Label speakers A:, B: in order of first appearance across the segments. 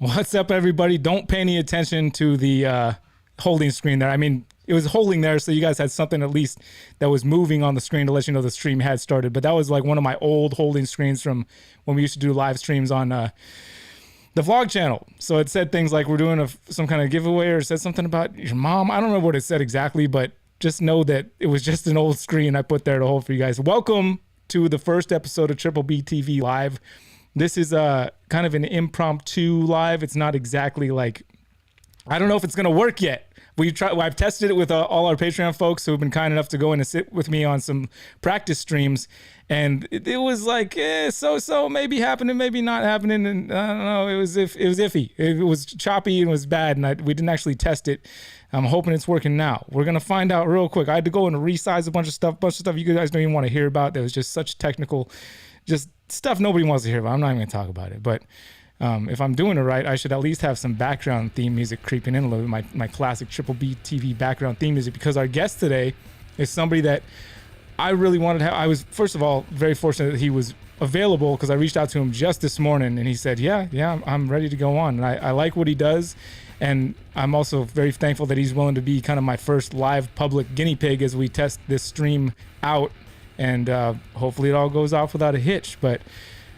A: What's up, everybody? Don't pay any attention to the holding screen there. I mean, it was holding there, so you guys had something at least that was moving on the screen to let you know the stream had started. But that was like one of my old holding screens from when we used to do live streams on the vlog channel. So it said things like we're doing some kind of giveaway, or it said something about your mom. I don't remember what it said exactly, but just know that it was just an old screen I put there to hold for you guys. Welcome to the first episode of Triple B TV Live. This is kind of an impromptu live. It's not exactly like, I don't know if it's going to work yet. I've tested it with all our Patreon folks who have been kind enough to go in and sit with me on some practice streams. And it was like, so maybe happening, maybe not happening. And I don't know, it was iffy. It was choppy and was bad. And we didn't actually test it. I'm hoping it's working now. We're going to find out real quick. I had to go and resize a bunch of stuff you guys don't even want to hear about. That was just such technical, just stuff nobody wants to hear about. I'm not even going to talk about it. But if I'm doing it right, I should at least have some background theme music creeping in a little bit, my classic Triple B TV background theme music, because our guest today is somebody that I really wanted to have. I was, first of all, very fortunate that he was available, because I reached out to him just this morning and he said, yeah, I'm ready to go on. And I like what he does. And I'm also very thankful that he's willing to be kind of my first live public guinea pig as we test this stream out. And hopefully it all goes off without a hitch. But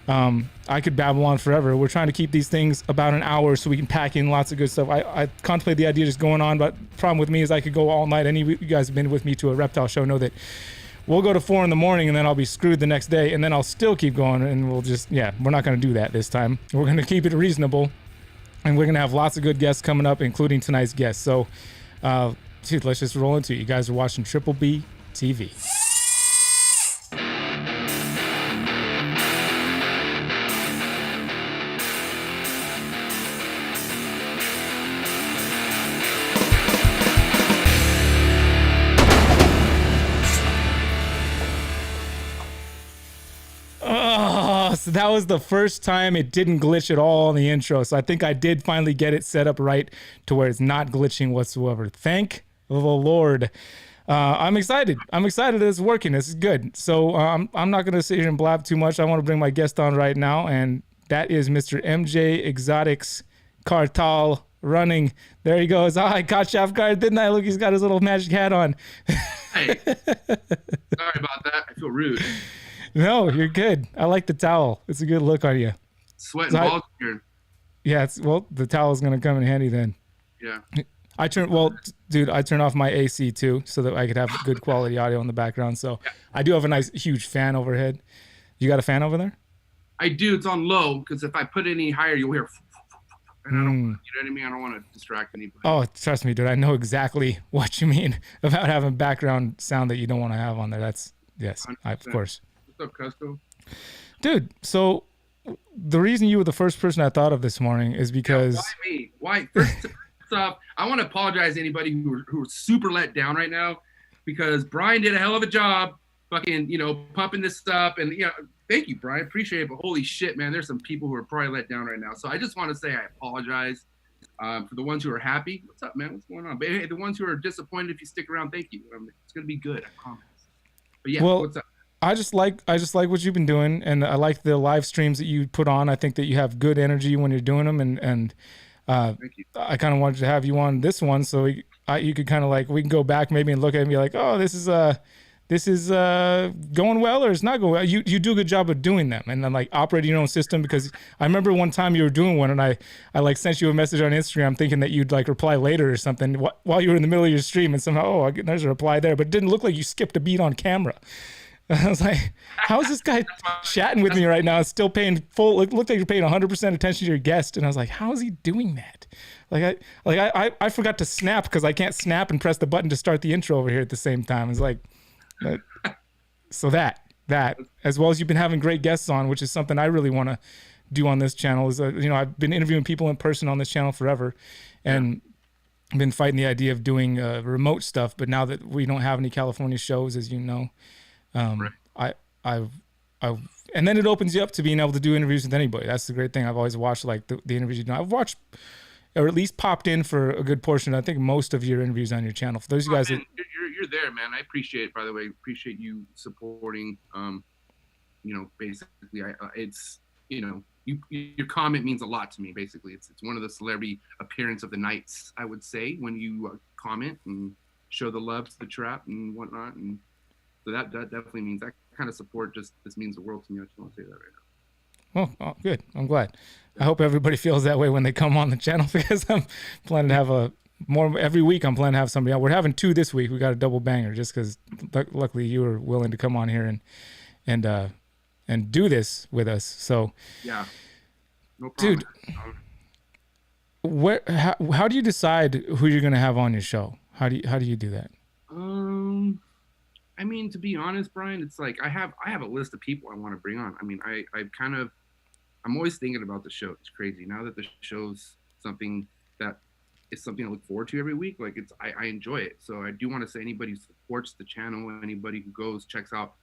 A: I could babble on forever. We're trying to keep these things about an hour so we can pack in lots of good stuff. I contemplate the idea of just going on, but the problem with me is I could go all night. Any of you guys have been with me to a reptile show know that we'll go to 4 a.m. and then I'll be screwed the next day, and then I'll still keep going, and we'll just, we're not going to do that this time. We're going to keep it reasonable, and we're going to have lots of good guests coming up, including tonight's guest. So, dude, let's just roll into it. You guys are watching Triple B TV. So that was the first time it didn't glitch at all in the intro. So I think I did finally get it set up right to where it's not glitching whatsoever. Thank the Lord. I'm excited. I'm excited that it's working. This is good. So I'm not going to sit here and blab too much. I want to bring my guest on right now, and that is Mr. MJ Exotics Cartal running. There he goes. Oh, I caught you off guard, didn't I? Look, he's got his little magic hat on.
B: Hey, sorry about that. I feel rude.
A: No, you're good. I like the towel. It's a good look on you.
B: Sweating balls here.
A: Yeah, well, the towel is going to come in handy then.
B: Yeah.
A: I turn off my AC too, so that I could have good quality audio in the background. So yeah. I do have a nice, huge fan overhead. You got a fan over there?
B: I do. It's on low, because if I put it any higher, you'll hear. And I don't, you know what I mean? I don't want to distract anybody.
A: Oh, trust me, dude. I know exactly what you mean about having background sound that you don't want to have on there. Of course.
B: What's up, Cusco?
A: Dude, so the reason you were the first person I thought of this morning is
B: Yeah, why
A: because
B: me? Why? First off, I want to apologize to anybody who are super let down right now, because Brian did a hell of a job, fucking, pumping this up, and thank you, Brian, appreciate it. But holy shit, man, there's some people who are probably let down right now. So I just want to say I apologize. For the ones who are happy, what's up, man? What's going on? But hey, the ones who are disappointed, if you stick around, thank you. It's gonna be good, I promise. But yeah,
A: well,
B: what's up?
A: I just like what you've been doing, and I like the live streams that you put on. I think that you have good energy when you're doing them, and
B: Thank you.
A: I kind of wanted to have you on this one so you could kind of like, we can go back maybe and look at it and be like, oh, this is going well or it's not going well. You do a good job of doing them and then like operating your own system, because I remember one time you were doing one and I like sent you a message on Instagram thinking that you'd like reply later or something while you were in the middle of your stream, and somehow there's a reply there, but it didn't look like you skipped a beat on camera. I was like, how is this guy chatting with me right now? It's still paying full. It looked like you're paying 100% attention to your guest. And I was like, how is he doing that? I forgot to snap because I can't snap and press the button to start the intro over here at the same time. It's like, so that, as well as you've been having great guests on, which is something I really want to do on this channel is, I've been interviewing people in person on this channel forever and been fighting the idea of doing remote stuff. But now that we don't have any California shows, as you know, right. And then it opens you up to being able to do interviews with anybody. That's the great thing. I've always watched like the interviews you do. I've watched, or at least popped in for a good portion. I think most of your interviews on your channel. For those of you guys,
B: man, you're there, man. I appreciate it. By the way, appreciate you supporting. Basically, it's your comment means a lot to me. Basically, it's one of the celebrity appearance of the nights, I would say, when you comment and show the love to the trap and whatnot. And so that definitely means, that kind of support just means the world to me. I just want to say that right now.
A: Oh, good. I'm glad. I hope everybody feels that way when they come on the channel, because I'm planning to have more every week. I'm planning to have somebody else. We're having 2 this week. We got a double banger just because luckily you were willing to come on here and do this with us. So
B: yeah, no problem.
A: Dude, how do you decide who you're going to have on your show? How do you do that?
B: I mean, to be honest, Brian, it's like I have a list of people I want to bring on. I mean, I'm always thinking about the show. It's crazy now that the show's something that is something I look forward to every week. Like I enjoy it. So I do want to say anybody who supports the channel, anybody who goes checks out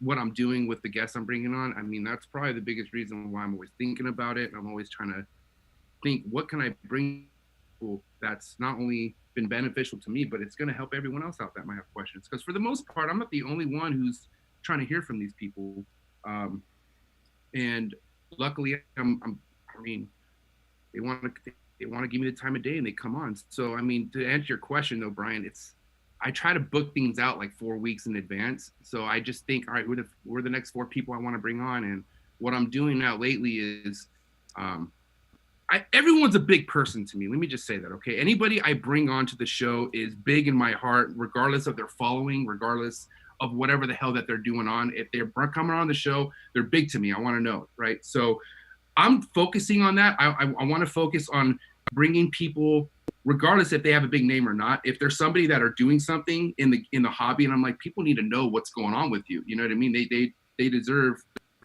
B: what I'm doing with the guests I'm bringing on. I mean, that's probably the biggest reason why I'm always thinking about it. I'm always trying to think, what can I bring that's not only been beneficial to me, but it's going to help everyone else out that might have questions. Because for the most part, I'm not the only one who's trying to hear from these people. And luckily, I mean, they want to give me the time of day and they come on. So, I mean, to answer your question though, Brian, I try to book things out like 4 weeks in advance. So I just think, all right, we're the next 4 people I want to bring on. And what I'm doing now lately is, everyone's a big person to me. Let me just say that, okay? Anybody I bring onto the show is big in my heart, regardless of their following, regardless of whatever the hell that they're doing on. If they're coming on the show, they're big to me. I want to know, right? So I'm focusing on that. I want to focus on bringing people, regardless if they have a big name or not. If there's somebody that are doing something in the hobby, and I'm like, people need to know what's going on with you. You know what I mean? They deserve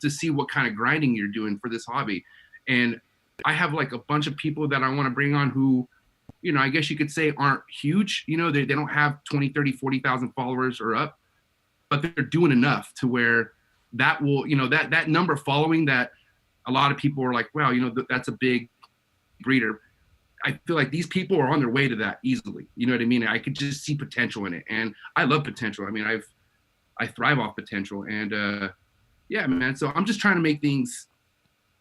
B: to see what kind of grinding you're doing for this hobby. And I have like a bunch of people that I want to bring on who, I guess you could say aren't huge. They don't have 20, 30, 40,000 followers or up, but they're doing enough to where that will, that number following that a lot of people are like, wow, that's a big breeder. I feel like these people are on their way to that easily. You know what I mean? I could just see potential in it. And I love potential. I mean, I thrive off potential. And yeah, man. So I'm just trying to make things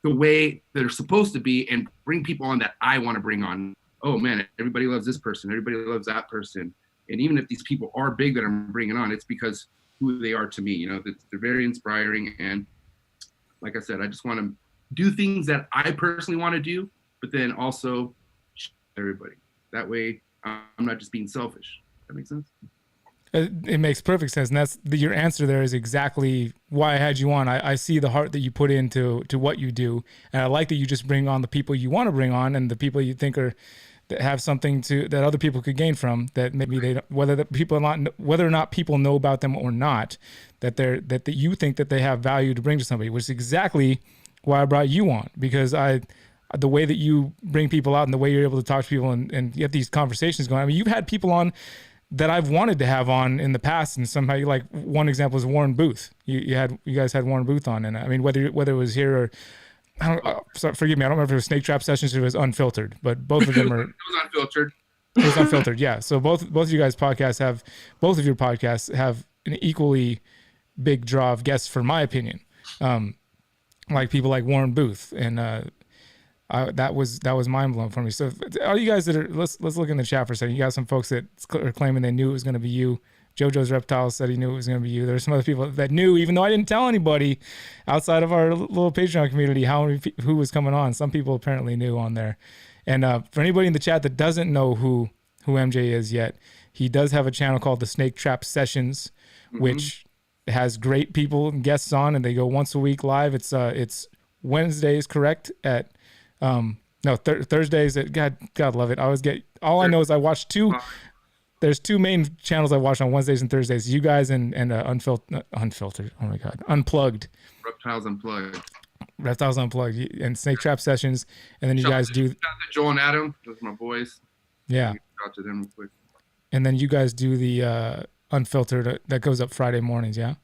B: the way they're supposed to be and bring people on that I want to bring on. Oh man, everybody loves this person. Everybody loves that person. And even if these people are big that I'm bringing on, it's because who they are to me. They're very inspiring. And like I said, I just want to do things that I personally want to do, but then also everybody. That way, I'm not just being selfish. That makes sense?
A: It makes perfect sense, and that's your answer. There is exactly why I had you on. I see the heart that you put into what you do, and I like that you just bring on the people you want to bring on, and the people you think that have something that other people could gain from. That maybe they don't, whether or not people know about them or not, that you think that they have value to bring to somebody, which is exactly why I brought you on, because the way that you bring people out and the way you're able to talk to people and get these conversations going. I mean, you've had people on that I've wanted to have on in the past, and somehow, like, one example is Warren Booth. You guys had Warren Booth on, and I mean, whether it was here or forgive me, I don't remember if it was Snake Trap Sessions or it was Unfiltered, but both of them are.
B: It was Unfiltered.
A: It was Unfiltered, yeah. So both of you guys' podcasts have, both of your podcasts have an equally big draw of guests, for my opinion. Like people like Warren Booth, and that was mind blowing for me. So all you guys that are, let's look in the chat for a second. You got some folks that are claiming they knew it was going to be you. JoJo's Reptiles said he knew it was going to be you. There's some other people that knew, even though I didn't tell anybody outside of our little Patreon community who was coming on. Some people apparently knew on there. And for anybody in the chat that doesn't know who MJ is yet, he does have a channel called the Snake Trap Sessions, which has great people and guests on, and they go once a week live. It's Wednesdays, correct? At Thursdays. At God love it. I always get, all I know is I watch two. There's two main channels I watch on Wednesdays and Thursdays. You guys and Unfiltered. Oh my God, Unplugged.
B: Reptiles
A: Unplugged and Snake Trap Sessions, and then you guys do
B: Joel and Adam. Those are my boys.
A: Yeah.
B: Talk to them real quick.
A: And then you guys do the Unfiltered that goes up Friday mornings, yeah?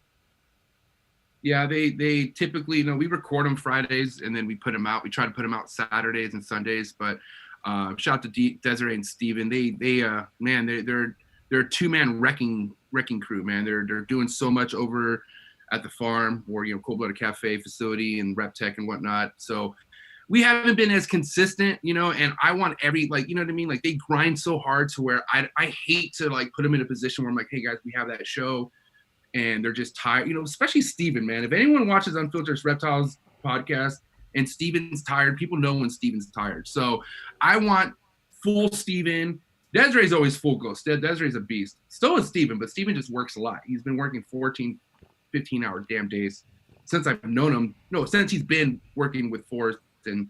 B: Yeah, they typically, we record them Fridays and then we put them out. We try to put them out Saturdays and Sundays, but shout out to Desiree and Steven. They're a two-man wrecking crew, man. They're doing so much over at the farm or, Cold Blooded Cafe facility and Rep Tech and whatnot. So we haven't been as consistent, and I want every, like, you know what I mean? Like, they grind so hard to where I hate to, like, put them in a position where I'm like, hey guys, we have that show and they're just tired, especially Steven, man. If anyone watches Unfiltered Reptiles podcast and Steven's tired, people know when Steven's tired. So I want full Steven. Desiree's always full ghost. Desiree's a beast. So is Steven, but Steven just works a lot. He's been working 14, 15-hour damn days since I've known him. No, since he's been working with Forrest and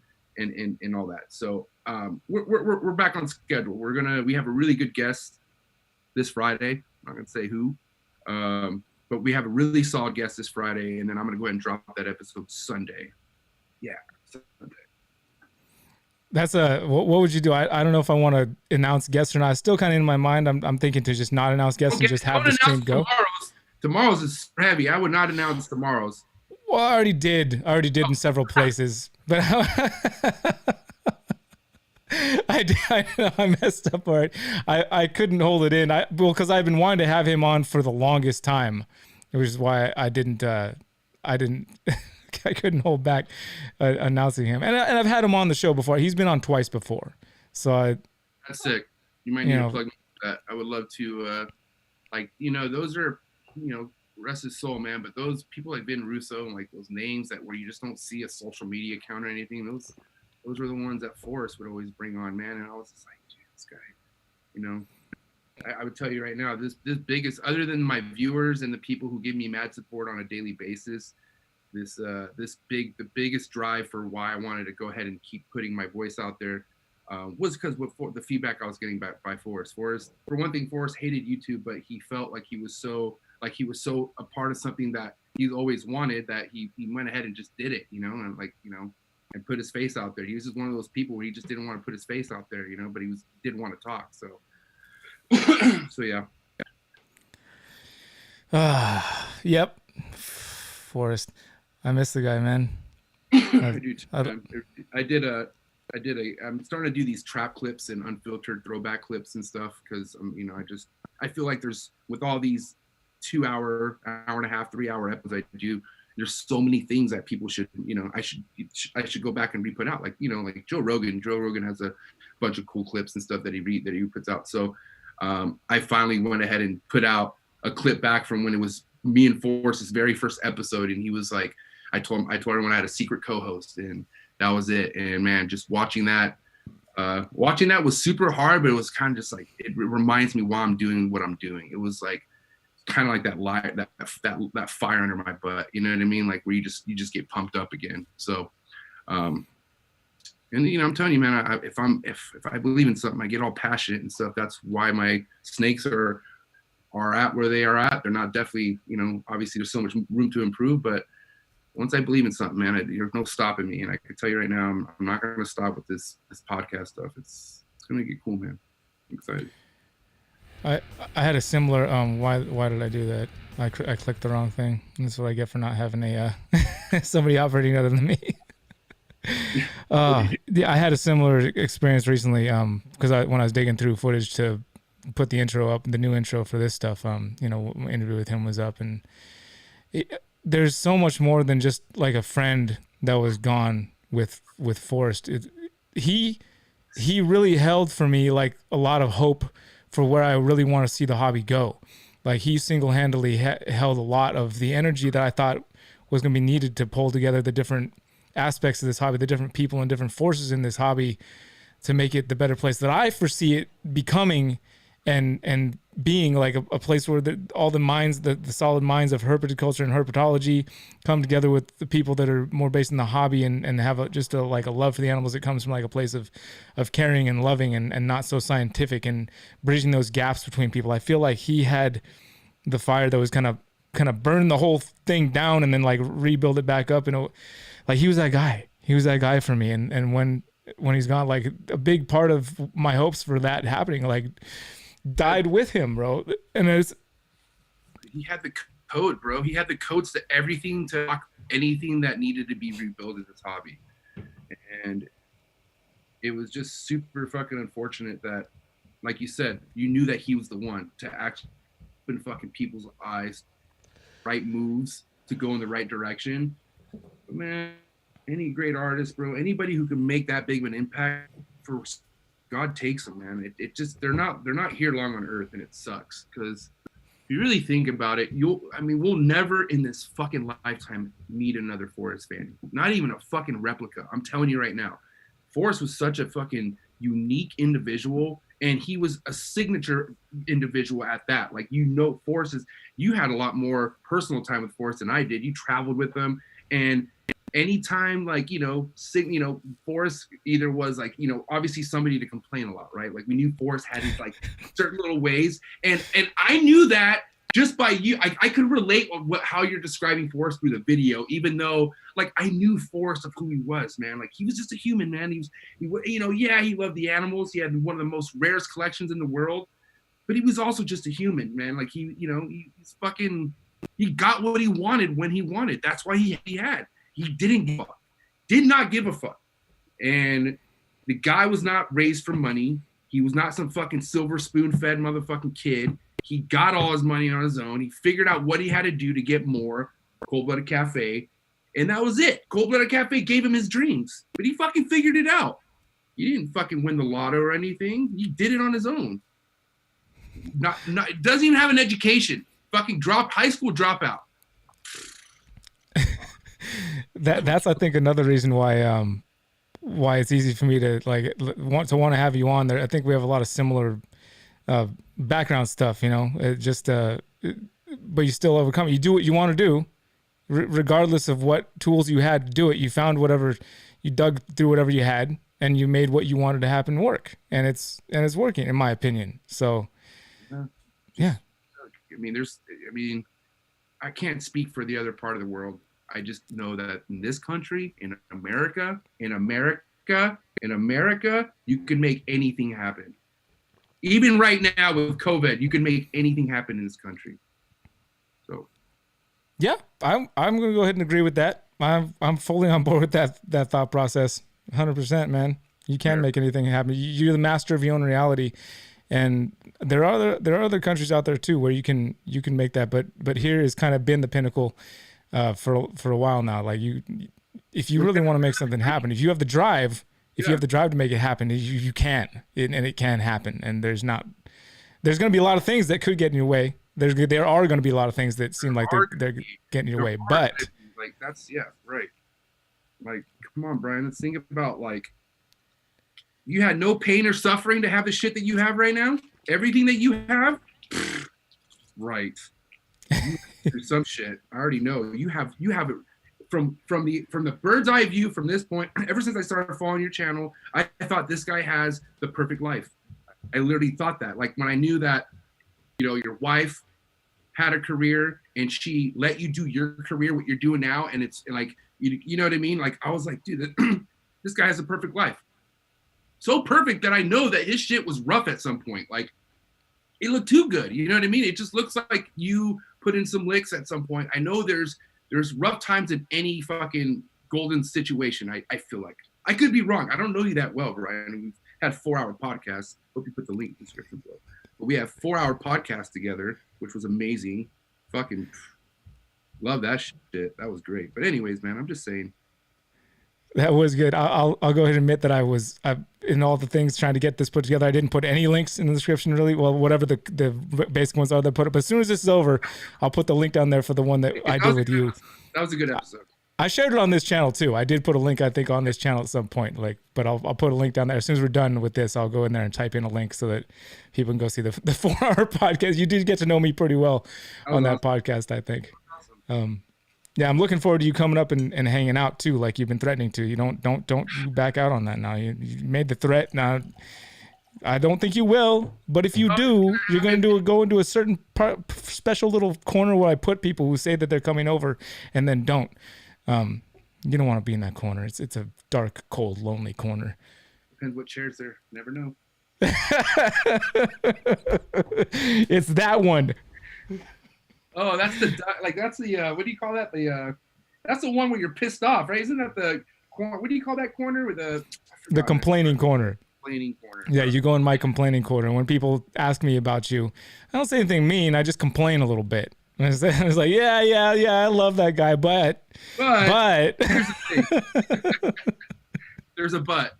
B: all that. So we're back on schedule. We have a really good guest this Friday. I'm not gonna say who, but we have a really solid guest this Friday, and then I'm gonna go ahead and drop that episode Sunday. Yeah, Sunday.
A: That's what would you do? I don't know if I want to announce guests or not. It's still kind of in my mind. I'm thinking to just not announce guests and just have the stream go.
B: Tomorrow's is heavy. I would not announce tomorrow's.
A: Well, I already did in several places, but I messed up. All right, I couldn't hold it in. Because I've been wanting to have him on for the longest time, which is why I didn't. I couldn't hold back announcing him, and I've had him on the show before. He's been on twice before, so
B: that's sick. You might need to plug me for that. I would love to, those are, rest his soul, man. But those people like Ben Russo and like those names that where you just don't see a social media account or anything. Those were the ones that Forrest would always bring on, man. And I was just like, dude, this guy, I would tell you right now, this biggest, other than my viewers and the people who give me mad support on a daily basis, the biggest drive for why I wanted to go ahead and keep putting my voice out there was because the feedback I was getting back by Forrest. Forrest, for one thing, Forrest hated YouTube, but he felt like he was so a part of something that he's always wanted that he went ahead and just did it, and put his face out there. He was just one of those people where he just didn't want to put his face out there, but he didn't want to talk. So, yeah.
A: Yep. Forrest. I miss the guy, man.
B: I'm starting to do these trap clips and unfiltered throwback clips and stuff because I feel like there's, with all these 2 hour and a half, 3 hour episodes I do, there's so many things that people should, I should go back and re-put out. Like, like Joe Rogan. Joe Rogan has a bunch of cool clips and stuff that he puts out. So I finally went ahead and put out a clip back from when it was me and Forrest's very first episode, and he was like, I told him when I had a secret co-host, and that was it. And man, just watching that was super hard, but it was kind of just like, it reminds me why I'm doing what I'm doing. It was like kind of like that fire under my butt, you know what I mean? Like where you just get pumped up again. So, and I'm telling you, man, if I believe in something, I get all passionate and stuff. That's why my snakes are at where they are at. They're not definitely, obviously there's so much room to improve, but once I believe in something, man, there's no stopping me. And I can tell you right now, I'm not going to stop with this podcast stuff. It's going to get cool, man. I'm excited.
A: I I had a similar why did I do that? I clicked the wrong thing. That's what I get for not having a somebody operating other than me. Yeah, I had a similar experience recently because when I was digging through footage to put the intro up, the new intro for this stuff, you know, my interview with him was up, and there's so much more than just like a friend that was gone with Forrest. He he really held for me like a lot of hope for where I really want to see the hobby go. Like he single-handedly held a lot of the energy that I thought was going to be needed to pull together the different aspects of this hobby, the different people and different forces in this hobby to make it the better place that I foresee it becoming and being like a place where all the minds, the solid minds of herpetoculture and herpetology come together with the people that are more based in the hobby and have just a love for the animals that comes from like a place of caring and loving and not so scientific and bridging those gaps between people. I feel like he had the fire that was kind of burn the whole thing down and then like rebuild it back up. And like he was that guy. He was that guy for me. And when he's gone, like a big part of my hopes for that happening, like died with him, bro. And
B: he had the code, bro. He had the codes to everything, to anything that needed to be rebuilt in this hobby. And it was just super fucking unfortunate that, like you said, you knew that he was the one to actually open fucking people's eyes, right moves to go in the right direction. But man, any great artist, bro, anybody who can make that big of an impact, for God takes them, man. It just they're not here long on earth, and it sucks because if you really think about it, we'll never in this fucking lifetime meet another Forrest fan. Not even a fucking replica. I'm telling you right now. Forrest was such a fucking unique individual, and he was a signature individual at that. Like, Forrest you had a lot more personal time with Forrest than I did. You traveled with him, and anytime, like, Forrest either was like, obviously somebody to complain a lot, right? Like, we knew Forrest had his like certain little ways, and I knew that just by you. I could relate on how you're describing Forrest through the video, even though like I knew Forrest of who he was, man. Like, he was just a human, man. He loved the animals. He had one of the most rarest collections in the world, but he was also just a human, man. Like, he's fucking, he got what he wanted when he wanted. That's why he had. He did not give a fuck. And the guy was not raised for money. He was not some fucking silver spoon-fed motherfucking kid. He got all his money on his own. He figured out what he had to do to get more. Cold-Blooded Cafe. And that was it. Cold-Blooded Cafe gave him his dreams. But he fucking figured it out. He didn't fucking win the lotto or anything. He did it on his own. Doesn't even have an education. Fucking high school dropout.
A: That's I think another reason why it's easy for me to want to have you on there. I think we have a lot of similar background stuff, but you still overcome it. You do what you want to do, regardless of what tools you had to do it. You found whatever, you dug through whatever you had, and you made what you wanted to happen work, and it's working, in my opinion. So, yeah.
B: I can't speak for the other part of the world. I just know that in this country, in America, you can make anything happen. Even right now with COVID, you can make anything happen in this country. So,
A: yeah, I'm going to go ahead and agree with that. I'm fully on board with that thought process. 100%, man. You can make anything happen. You're the master of your own reality, and there are other countries out there too where you can make that. But here has kind of been the pinnacle for a while now. Like, if you really want to make something happen, if you have the drive. If you have the drive to make it happen, you can, and it can happen. And there's going to be a lot of things that could get in your way. There are going to be a lot of things that seem like they're getting in your way. But
B: like, that's, yeah, right. Like, come on, Brian. Let's think about, like, you had no pain or suffering to have the shit that you have right now. Everything that you have, right. There's some shit. I already know you have it. From the bird's eye view from this point, ever since I started following your channel, I thought this guy has the perfect life. I literally thought that. Like, when I knew that, your wife had a career, and she let you do your career, what you're doing now, and it's like, you know what I mean? Like, I was like, dude, this guy has a perfect life. So perfect that I know that his shit was rough at some point. Like, it looked too good. You know what I mean? It just looks like you put in some licks at some point. I know there's rough times in any fucking golden situation. I feel like I could be wrong. I don't know you that well, Ryan. We've had 4-hour podcasts. Hope you put the link in the description below. But we have 4-hour podcasts together, which was amazing. Fucking love that shit. That was great. But anyways, man, I'm just saying.
A: That was good. I'll go ahead and admit that I in all the things trying to get this put together. I didn't put any links in the description really. Well, whatever the basic ones are that put it. But as soon as this is over, I'll put the link down there for the one that I did with you.
B: That was a good episode.
A: I shared it on this channel too. I did put a link, I think, on this channel at some point. But I'll put a link down there as soon as we're done with this. I'll go in there and type in a link so that people can go see the 4-hour podcast. You did get to know me pretty well on that podcast, I think. Awesome. Yeah, I'm looking forward to you coming up and hanging out too, like you've been threatening to. You don't you back out on that now. You made the threat. Now, I don't think you will, but if you do, you're going to go into a certain special little corner where I put people who say that they're coming over and then don't. You don't want to be in that corner. It's a dark, cold, lonely corner.
B: Depends what chair's there. Never know.
A: It's that one.
B: Oh, that's the what do you call that? That's the one where you're pissed off, right? Isn't that the corner? What do you call that corner with
A: the complaining corner?
B: Complaining corner.
A: Yeah, you go in my complaining corner. When people ask me about you, I don't say anything mean. I just complain a little bit. And it's like, yeah, I love that guy, but
B: here's the thing. There's a but.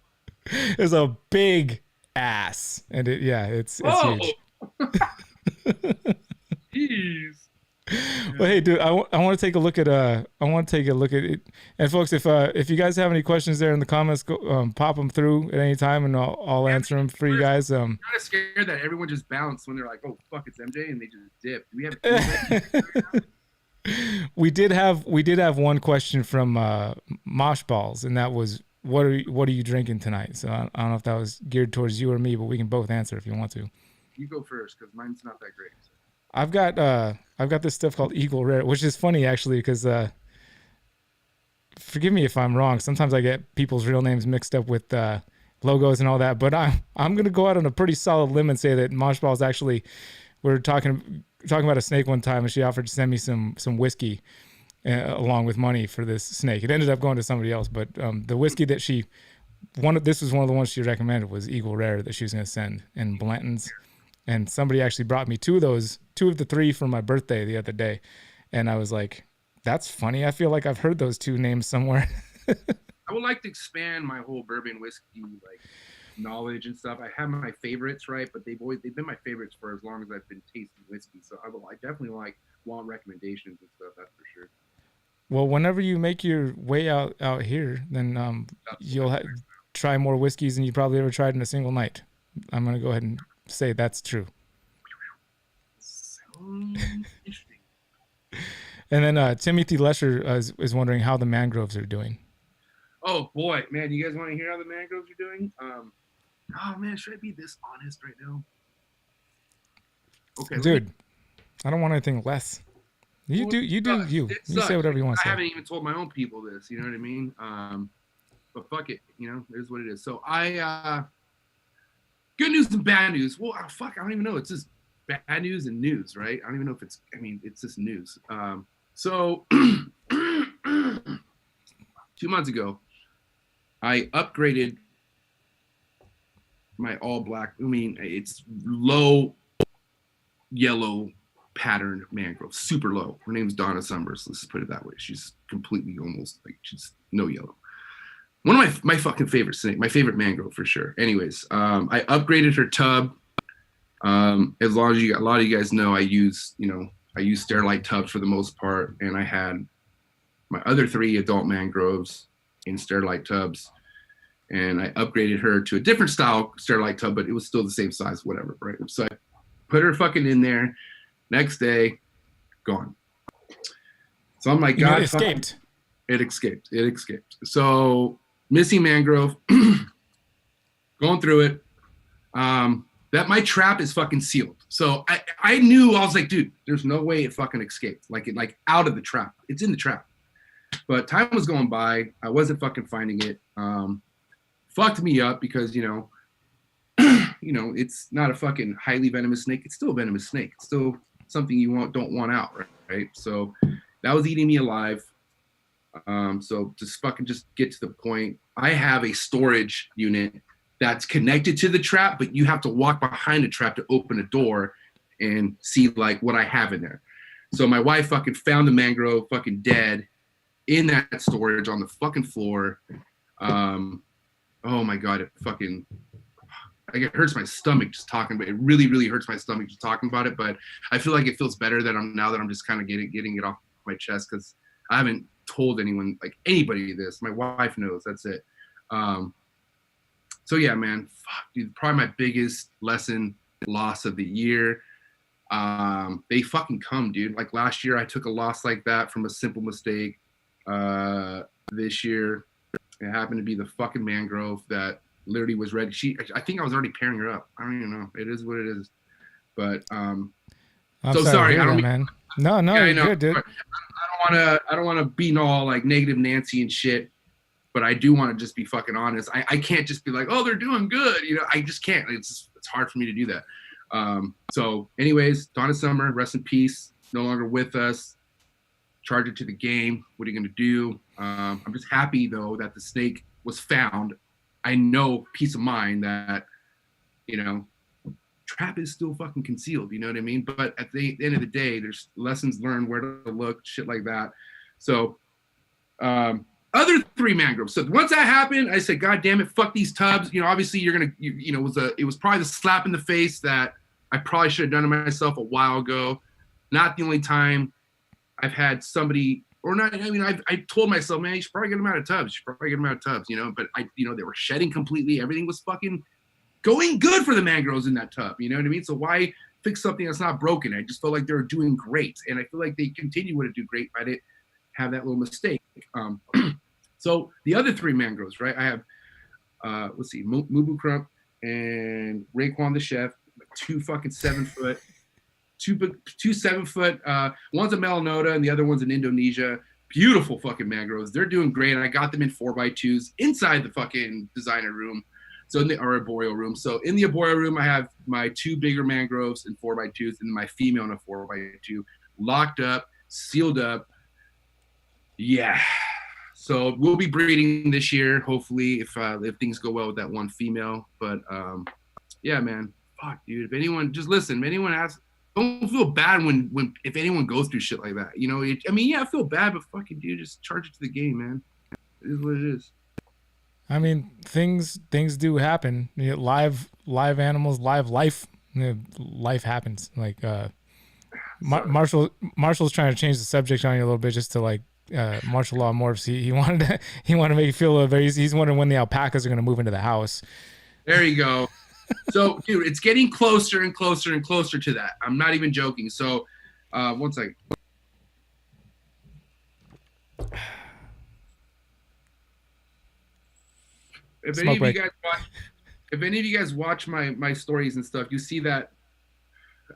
A: There's a big ass, and it's huge.
B: Jeez.
A: Well, hey, dude, I want to take a look at it. And folks, if you guys have any questions there in the comments, go pop them through at any time, and I'll answer them for you guys.
B: I'm kind of scared that everyone just bounced when they're like, "Oh fuck, it's MJ," and they just dip. Do we have?
A: We did have one question from Mosh Balls, and that was, what are you drinking tonight? So I don't know if that was geared towards you or me, but we can both answer if you want to.
B: You go first, because mine's not that great. So.
A: I've got this stuff called Eagle Rare, which is funny actually, because forgive me if I'm wrong. Sometimes I get people's real names mixed up with logos and all that, but I'm gonna go out on a pretty solid limb and say that Moshball's actually, we were talking about a snake one time, and she offered to send me some whiskey along with money for this snake. It ended up going to somebody else, but the whiskey that this was one of the ones she recommended was Eagle Rare that she was gonna send, and Blanton's. And somebody actually brought me two of the 3 for my birthday the other day. And I was like, that's funny. I feel like I've heard those 2 names somewhere.
B: I would like to expand my whole bourbon whiskey knowledge and stuff. I have my favorites, right? But they've been my favorites for as long as I've been tasting whiskey. So I definitely want recommendations and stuff, that's for sure.
A: Well, whenever you make your way out here, then you'll try more whiskeys than you probably ever tried in a single night. I'm going to go ahead and say that's true.
B: Interesting.
A: And then Timothy Lesher is wondering how the mangroves are doing.
B: Oh boy, man, you guys want to hear how the mangroves are doing? Oh man, should I be this honest right now? Okay,
A: dude, I don't want anything less. You say whatever you want to say.
B: I haven't even told my own people this. You know what I mean? But fuck it, there's what it is. So good news and bad news. Well, I don't even know. It's just bad news and news, right? I don't even know if it's just news. So 2 months ago, I upgraded my all black. It's low yellow patterned mangrove, super low. Her name's Donna Summers. Let's put it that way. She's completely almost she's no yellow. One of my fucking favorite snake, my favorite mangrove for sure. Anyways, I upgraded her tub. As long as a lot of you guys know, I use Sterilite tubs for the most part, and I had my other 3 adult mangroves in Sterilite tubs, and I upgraded her to a different style Sterilite tub, but it was still the same size, whatever, right? So I put her fucking in there. Next day, gone. So I'm like, God,
A: it escaped.
B: It escaped. So missing mangrove, going through it. That my trap is fucking sealed. So I knew, I was like, dude, there's no way it fucking escaped. Like out of the trap. It's in the trap. But time was going by. I wasn't fucking finding it. Fucked me up because, it's not a fucking highly venomous snake. It's still a venomous snake. It's still something you don't want out, right? So that was eating me alive. So just get to the point. I have a storage unit that's connected to the trap, but you have to walk behind the trap to open a door and see like what I have in there. So my wife fucking found the mangrove fucking dead in that storage on the fucking floor. Oh my God, it hurts my stomach just talking about it. It really, really hurts my stomach just talking about it. But I feel like it feels better that I'm just kind of getting it off my chest, because I haven't told anyone, like anybody, this. My wife knows. That's it. So yeah, man, fuck, dude, probably my biggest loss of the year. They fucking come, dude. Like last year, I took a loss like that from a simple mistake. This year, it happened to be the fucking mangrove that literally was ready. I think I was already pairing her up. I don't even know. It is what it is. But
A: I'm sorry. I don't man. No, yeah, you're good, dude.
B: I don't want to be all like negative Nancy and shit. But I do want to just be fucking honest. I can't just be like, oh, they're doing good. I just can't. It's hard for me to do that. So anyways, Donna Summer, rest in peace. No longer with us. Charge it to the game. What are you going to do? I'm just happy, though, that the snake was found. I know, peace of mind, that, trap is still fucking concealed. You know what I mean? But at the end of the day, there's lessons learned, where to look, shit like that. So, other 3 mangroves. So once that happened, I said, God damn it, fuck these tubs. Obviously it was probably the slap in the face that I probably should have done to myself a while ago. Not the only time I've had somebody, or not, I told myself, man, you should probably get them out of tubs. But they were shedding completely. Everything was fucking going good for the mangroves in that tub. You know what I mean? So why fix something that's not broken? I just felt like they were doing great. And I feel like they continue to do great if I didn't have that little mistake. So the other 3 mangroves, right? I have, let's see, Mubu Crump and Raekwon the Chef, 2 fucking 7-foot, two 7-foot. One's a Melanota and the other one's in Indonesia. Beautiful fucking mangroves. They're doing great. And I got them in 4x2s inside the fucking designer room. So in the arboreal room. So in the arboreal room, I have my 2 bigger mangroves in 4x2s and my female in a 4x2, locked up, sealed up. Yeah. So we'll be breeding this year, hopefully, if things go well with that one female. But yeah, man, fuck, dude. If anyone, just listen. If anyone asks, don't feel bad if anyone goes through shit like that. I feel bad, but fucking dude, just charge it to the game, man. It is what it is.
A: I mean, things do happen. Live animals, live life. Life happens. Like Marshall's trying to change the subject on you a little bit, just to like. Martial law morphs. He wanted to make you feel better. He's wondering when the alpacas are going to move into the house.
B: There you go. So, dude, it's getting closer and closer and closer to that. I'm not even joking. So, one second. If any of you guys watch my stories and stuff, you see that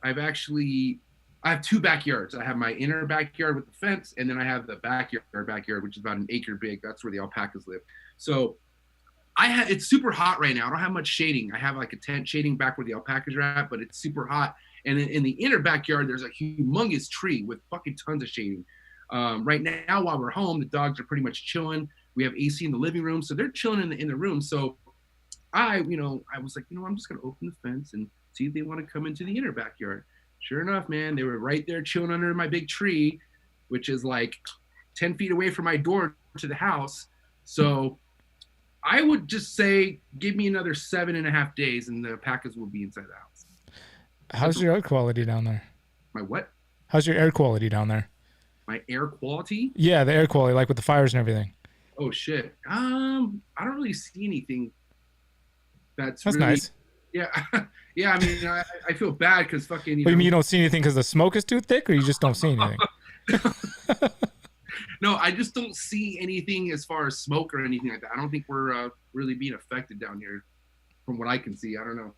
B: I have 2 backyards. I have my inner backyard with the fence, and then I have the backyard, which is about an acre big. That's where the alpacas live. So it's super hot right now. I don't have much shading. I have like a tent shading back where the alpacas are at, but it's super hot. And in the inner backyard, there's a humongous tree with fucking tons of shading. Right now, while we're home, the dogs are pretty much chilling. We have AC in the living room, so they're chilling in the room. So I was like, I'm just gonna open the fence and see if they want to come into the inner backyard. Sure enough, man, they were right there chilling under my big tree, which is like 10 feet away from my door to the house. So I would just say, give me another 7.5 days and the alpacas will be inside the house.
A: How's your air quality down there?
B: My what?
A: How's your air quality down there?
B: My air quality?
A: Yeah, the air quality, like with the fires and everything.
B: Oh, shit. I don't really see anything that's really
A: nice.
B: Yeah. Yeah, I mean, I feel bad because fucking...
A: You mean you don't see anything because the smoke is too thick, or you just don't see anything?
B: No, I just don't see anything as far as smoke or anything like that. I don't think we're really being affected down here from what I can see. I don't know.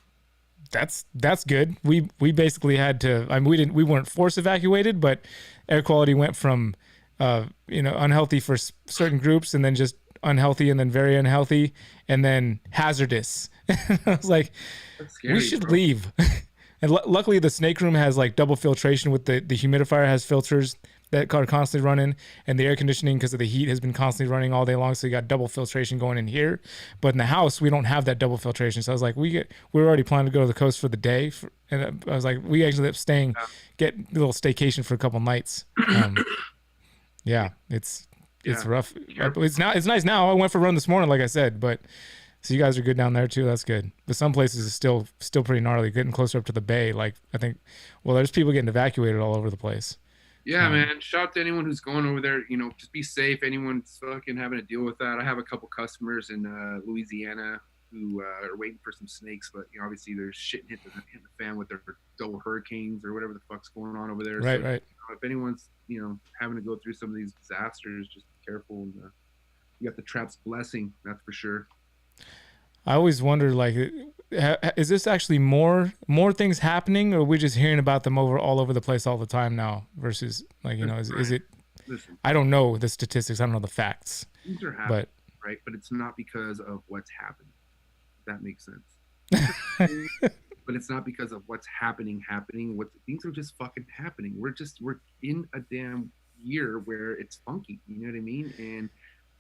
A: That's good. We basically had to. I mean, we weren't force evacuated, but air quality went from unhealthy for certain groups, and then just unhealthy, and then very unhealthy, and then hazardous. I was like,
B: That's scary,
A: we should
B: bro.
A: leave. And luckily, the snake room has like double filtration with the humidifier has filters that are constantly running, and the air conditioning because of the heat has been constantly running all day long. So you got double filtration going in here, but in the house we don't have that double filtration. So I was like, we were already planning to go to the coast for the day, and I was like, we actually ended up staying, get a little staycation for a couple nights. Yeah, it's rough. It's nice now. I went for a run this morning, like I said, but. So you guys are good down there too. That's good. But some places is still pretty gnarly. Getting closer up to the bay, like I think, well, there's people getting evacuated all over the place.
B: Yeah, man. Shout out to anyone who's going over there. Just be safe. Anyone's fucking having to deal with that. I have a couple customers in Louisiana who are waiting for some snakes, but obviously there's shit hitting the fan with their double hurricanes or whatever the fuck's going on over there.
A: Right,
B: so,
A: right.
B: If anyone's having to go through some of these disasters, just be careful. And you got the trap's blessing, that's for sure.
A: I always wonder, like, is this actually more things happening, or are we just hearing about them all over the place all the time now? Versus, like, is it?
B: Listen,
A: I don't know the statistics. I don't know the facts.
B: Things are happening, right? But it's not because of what's happened. If that makes sense. But it's not because of what's happening. Things are just fucking happening. We're in a damn year where it's funky. You know what I mean? And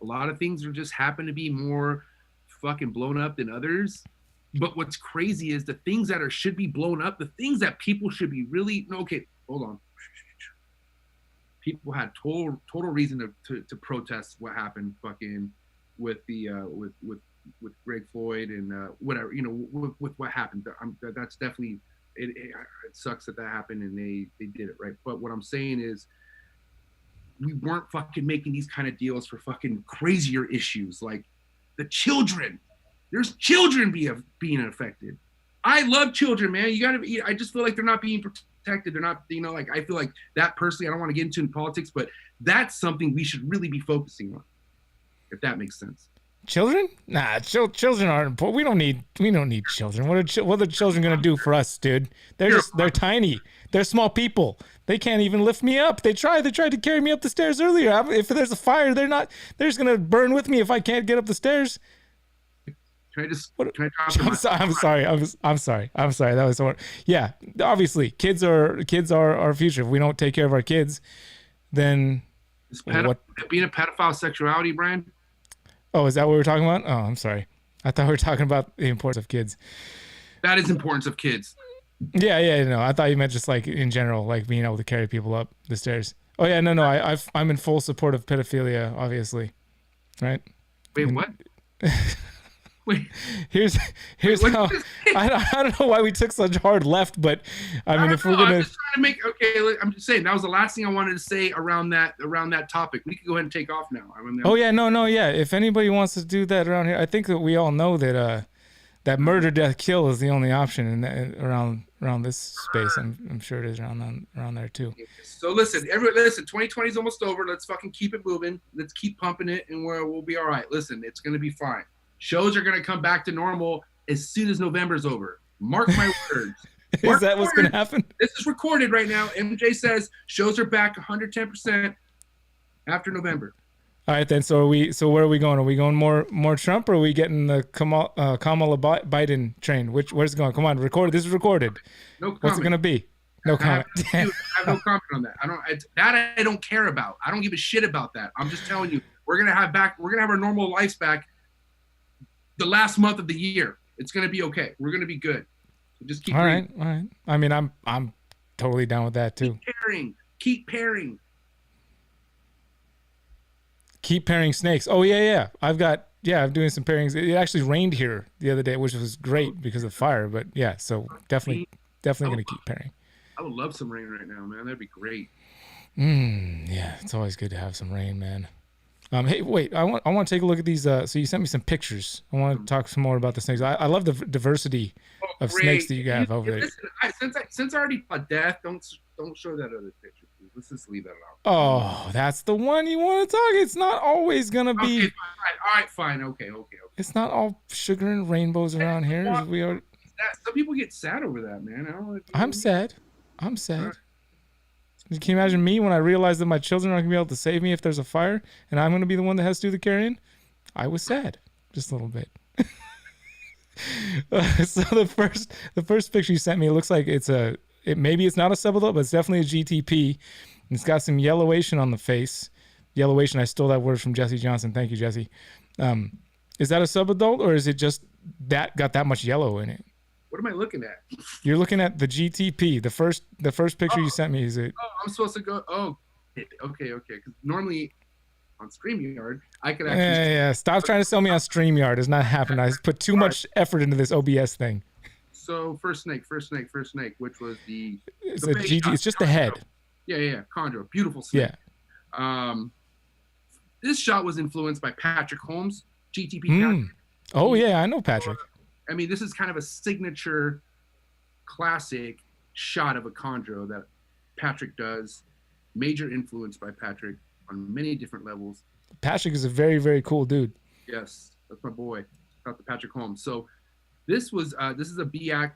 B: a lot of things are just happen to be more fucking blown up than others. But what's crazy is the things that should be blown up, the things that people should be really okay, hold on. People had total reason to protest what happened fucking with the with Greg Floyd and whatever, with what happened. That's definitely it sucks that happened and they did it, right? But what I'm saying is we weren't fucking making these kind of deals for fucking crazier issues like the children. There's children being affected. I love children, man. You gotta. I just feel like they're not being protected. They're not. Like I feel like that personally. I don't want to get into in politics, but that's something we should really be focusing on. If that makes sense.
A: Children? Nah, children aren't important. We don't need children. What are children gonna do for us, dude? They're tiny. They're small people. They can't even lift me up. They tried to carry me up the stairs earlier. If there's a fire, they're just gonna burn with me if I can't get up the stairs.
B: Can I
A: I'm sorry. That was so. Yeah, obviously, kids are our future. If we don't take care of our kids, then
B: being a pedophile sexuality, Brian?
A: Oh, is that what we're talking about? Oh, I'm sorry. I thought we were talking about the importance of kids.
B: That is importance of kids.
A: Yeah, no. I thought you meant just like in general, like being able to carry people up the stairs. Oh yeah, no. I'm in full support of pedophilia, obviously. Right?
B: Wait, what? Wait.
A: Here's how I don't know why we took such hard left, but I mean, if we're gonna,
B: I'm just trying to make I'm just saying that was the last thing I wanted to say around that topic. We could go ahead and take off now.
A: Oh yeah, no, yeah. If anybody wants to do that around here, I think that we all know that that murder, death, kill is the only option around this space. I'm sure it is around there too.
B: So listen, 2020 is almost over. Let's fucking keep it moving. Let's keep pumping it, and we'll be all right. Listen, it's gonna be fine. Shows are going to come back to normal as soon as November's over. Mark my words.
A: Is that what's going to happen?
B: This is recorded right now. MJ says shows are back 110% after November.
A: All right, then. So where are we going? Are we going more Trump, or are we getting the Kamala Biden train? Where's it going? Come on, record. This is recorded.
B: No comment.
A: What's it going to be? No comment.
B: I have no comment on that. I don't care about. I don't give a shit about that. I'm just telling you, we're gonna have our normal lives back. The last month of the year, it's gonna be okay. We're gonna be good. So just keep. All right.
A: I mean, I'm totally down with that too.
B: Keep pairing.
A: Keep pairing snakes. Oh yeah. I'm doing some pairings. It actually rained here the other day, which was great because of fire. But yeah, so definitely gonna keep pairing.
B: I would love some rain right now, man. That'd be great.
A: Yeah, it's always good to have some rain, man. Hey, wait! I want to take a look at these. So you sent me some pictures. I want to talk some more about the snakes. I love the diversity of snakes that you have over there.
B: Listen, since I already saw death, don't show that other picture, please. Let's just leave that out.
A: Oh, that's the one you want to talk. It's not always gonna be.
B: Okay, all right, fine. Okay.
A: It's not all sugar and rainbows around here.
B: Some people get sad over that, man. I don't know if
A: I'm sad. I'm sad. Can you imagine me when I realized that my children aren't gonna be able to save me if there's a fire, and I'm gonna be the one that has to do the carrying? I was sad, just a little bit. So the first picture you sent me, it looks like maybe it's not a sub adult, but it's definitely a GTP. And it's got some yellowish on the face. Yellowish, I stole that word from Jesse Johnson. Thank you, Jesse. Is that a sub adult, or is it just that got that much yellow in it?
B: What am I looking at?
A: You're looking at the GTP. The first picture you sent me is it.
B: Oh, I'm supposed to go. Oh, okay. Because normally on StreamYard, I could actually.
A: Yeah. Stop trying to sell me on StreamYard. It's not happening. I put too much effort into this OBS thing.
B: So first snake, which was
A: it's a GT. It's just the head.
B: Yeah. Chondro, beautiful snake. Yeah. This shot was influenced by Patrick Holmes, GTP. Patrick.
A: Oh yeah, I know Patrick.
B: I mean, this is kind of a signature, classic shot of a chondro that Patrick does. Major influence by Patrick on many different levels.
A: Patrick is a very, very cool dude.
B: Yes, that's my boy. Got the Patrick Holmes. So this is a Biak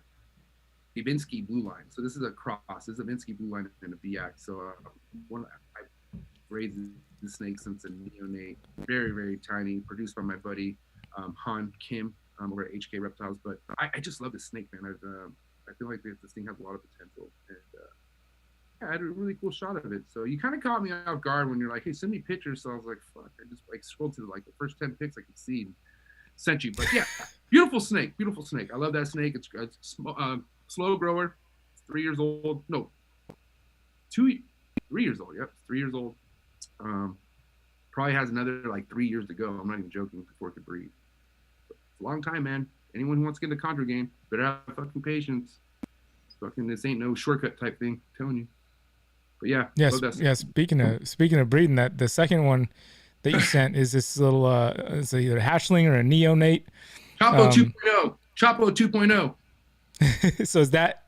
B: Ivinsky blue line. So this is a cross. This is a Ivinsky blue line and a Biak. So I raised the snake since a neonate, very, very tiny, produced by my buddy Han Kim. Over at HK Reptiles, but I just love this snake, man. I feel like this thing has a lot of potential, and I had a really cool shot of it. So you kind of caught me off guard when you're like, "Hey, send me pictures." So I was like, "Fuck!" I just scrolled to the first 10 pics I could see and sent you. But yeah, beautiful snake. I love that snake. It's slow grower. It's 3 years old. No, 3 years old. Yep, 3 years old. Probably has another 3 years to go. I'm not even joking before it could breed. Long time, man. Anyone who wants to get in the chondro game better have fucking patience. Fucking this ain't no shortcut type thing. I'm telling you. But yeah.
A: Yeah. Speaking of breeding, that the second one that you sent is this little it's either a hatchling or a neonate.
B: Chapo 2.0. Chapo 2.0.
A: So is that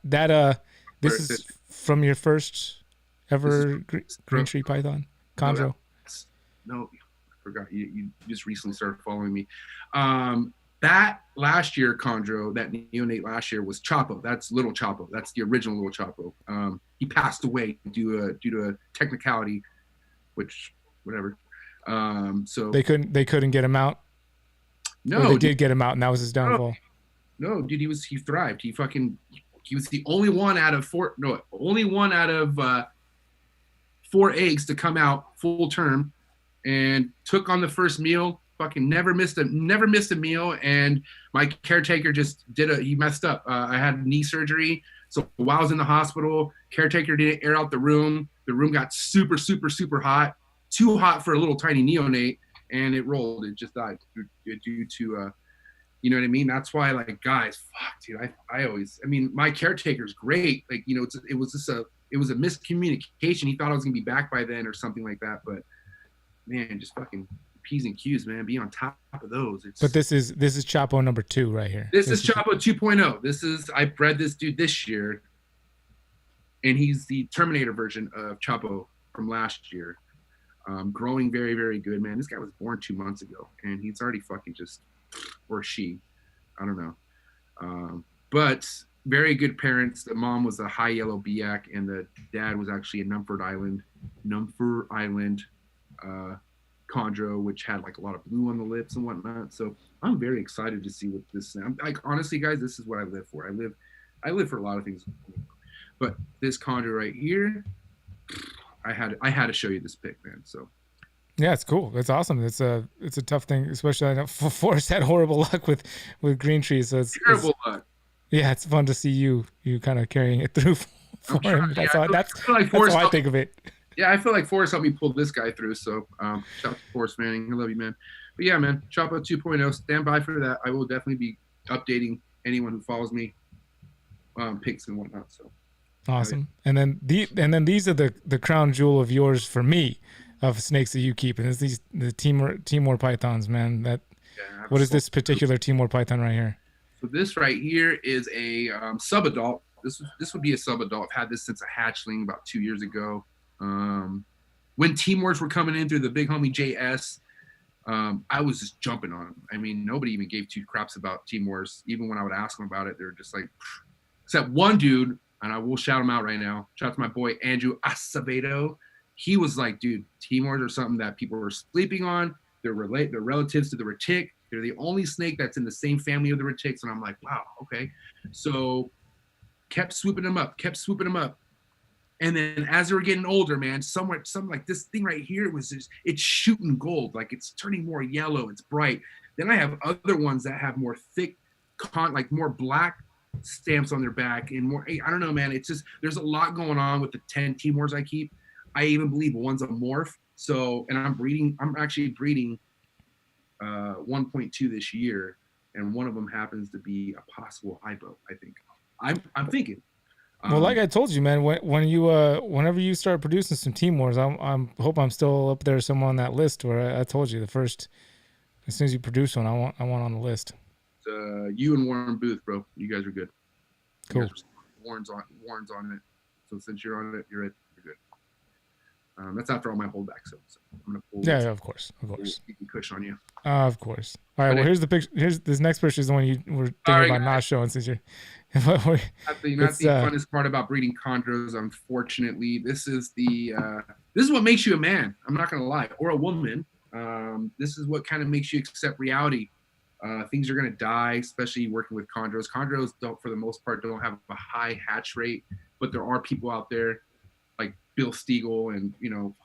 A: this is from your first ever green tree python chondro?
B: No, I forgot. You just recently started following me. That last year chondro, that neonate last year was Chapo. That's little Chapo. That's the original little Chapo. He passed away due to a technicality, which whatever. So
A: they couldn't get him out.
B: No,
A: or they did get him out, and that was his downfall.
B: No, dude, he thrived. He was the only one out of four eggs to come out full term, and took on the first meal. Fucking never missed a meal, and my caretaker he messed up. I had knee surgery, so while I was in the hospital, caretaker didn't air out the room. The room got super, super, super hot, too hot for a little tiny neonate, and it rolled. It just died due to, you know what I mean? That's why, guys, fuck, dude. My caretaker's great. It was a miscommunication. He thought I was gonna be back by then or something like that, but man, just fucking P's and Q's, man. Be on top of those.
A: But this is Chapo number 2 right here.
B: This is Chapo 2.0. I bred this dude this year, and he's the Terminator version of Chapo from last year. Growing very, very good, man. This guy was born 2 months ago, and he's already fucking or she, I don't know. But very good parents. The mom was a high yellow Biak, and the dad was actually a Numford Island chondro, which had a lot of blue on the lips and whatnot. So I'm very excited to see what this. Honestly, guys, this is what I live for. I live for a lot of things, but this chondro right here, I had to show you this pic, man. So
A: yeah, it's cool. It's awesome. It's a tough thing, especially I know Forrest had horrible luck with green trees. So it's terrible luck. Yeah, it's fun to see you kind of carrying it through for him. That's how I think of it.
B: Yeah, I feel like Forrest helped me pull this guy through. So shout out to Forrest, man. I love you, man. But yeah, man, Chapo 2.0, stand by for that. I will definitely be updating anyone who follows me, pics and whatnot. So
A: awesome. And then these are the crown jewel of yours for me, of snakes that you keep. And it's the Timor pythons, man. What is this particular Timor python right here?
B: So this right here is a sub-adult. This would be a sub-adult. I've had this since a hatchling about 2 years ago. When Timors were coming in through the big homie JS, I was just jumping on them. I mean, nobody even gave two craps about Team Wars. Even when I would ask them about it, they were just like, pfft. Except one dude, and I will shout him out right now. Shout out to my boy Andrew Acevedo. He was like, dude, Team Wars are something that people are sleeping on. They're relatives to the retic. They're the only snake that's in the same family of the retics. And I'm like, wow, okay. So kept swooping them up. And then as they were getting older, man, something like this thing right here it's shooting gold. Like it's turning more yellow. It's bright. Then I have other ones that have more thick, like more black stamps on their back and more, I don't know, man. It's just, there's a lot going on with the 10 Team Wars I keep. I even believe one's a morph. So, and I'm actually breeding 1.2 this year. And one of them happens to be a possible hypo, I think. I'm thinking.
A: Well, like I told you, man, when you whenever you start producing some Team Wars, I'm hope I'm still up there somewhere on that list. Where I told you the first, as soon as you produce one, I want on the list.
B: You and Warren Booth, bro, you guys are good.
A: Cool.
B: Warren's on it, so since you're on it, you're good. That's after all my holdbacks, so I'm gonna pull.
A: Yeah, of course.
B: Push on you.
A: Of course. All right. Well, here's the picture. Here's this next picture is the one you were thinking about not showing since you're.
B: That's the funnest part about breeding chondros. Unfortunately, this is what makes you a man. I'm not gonna lie, or a woman. This is what kind of makes you accept reality. Things are gonna die, especially working with chondros. Chondros don't, for the most part, don't have a high hatch rate, but there are people out there like Bill Stiegel and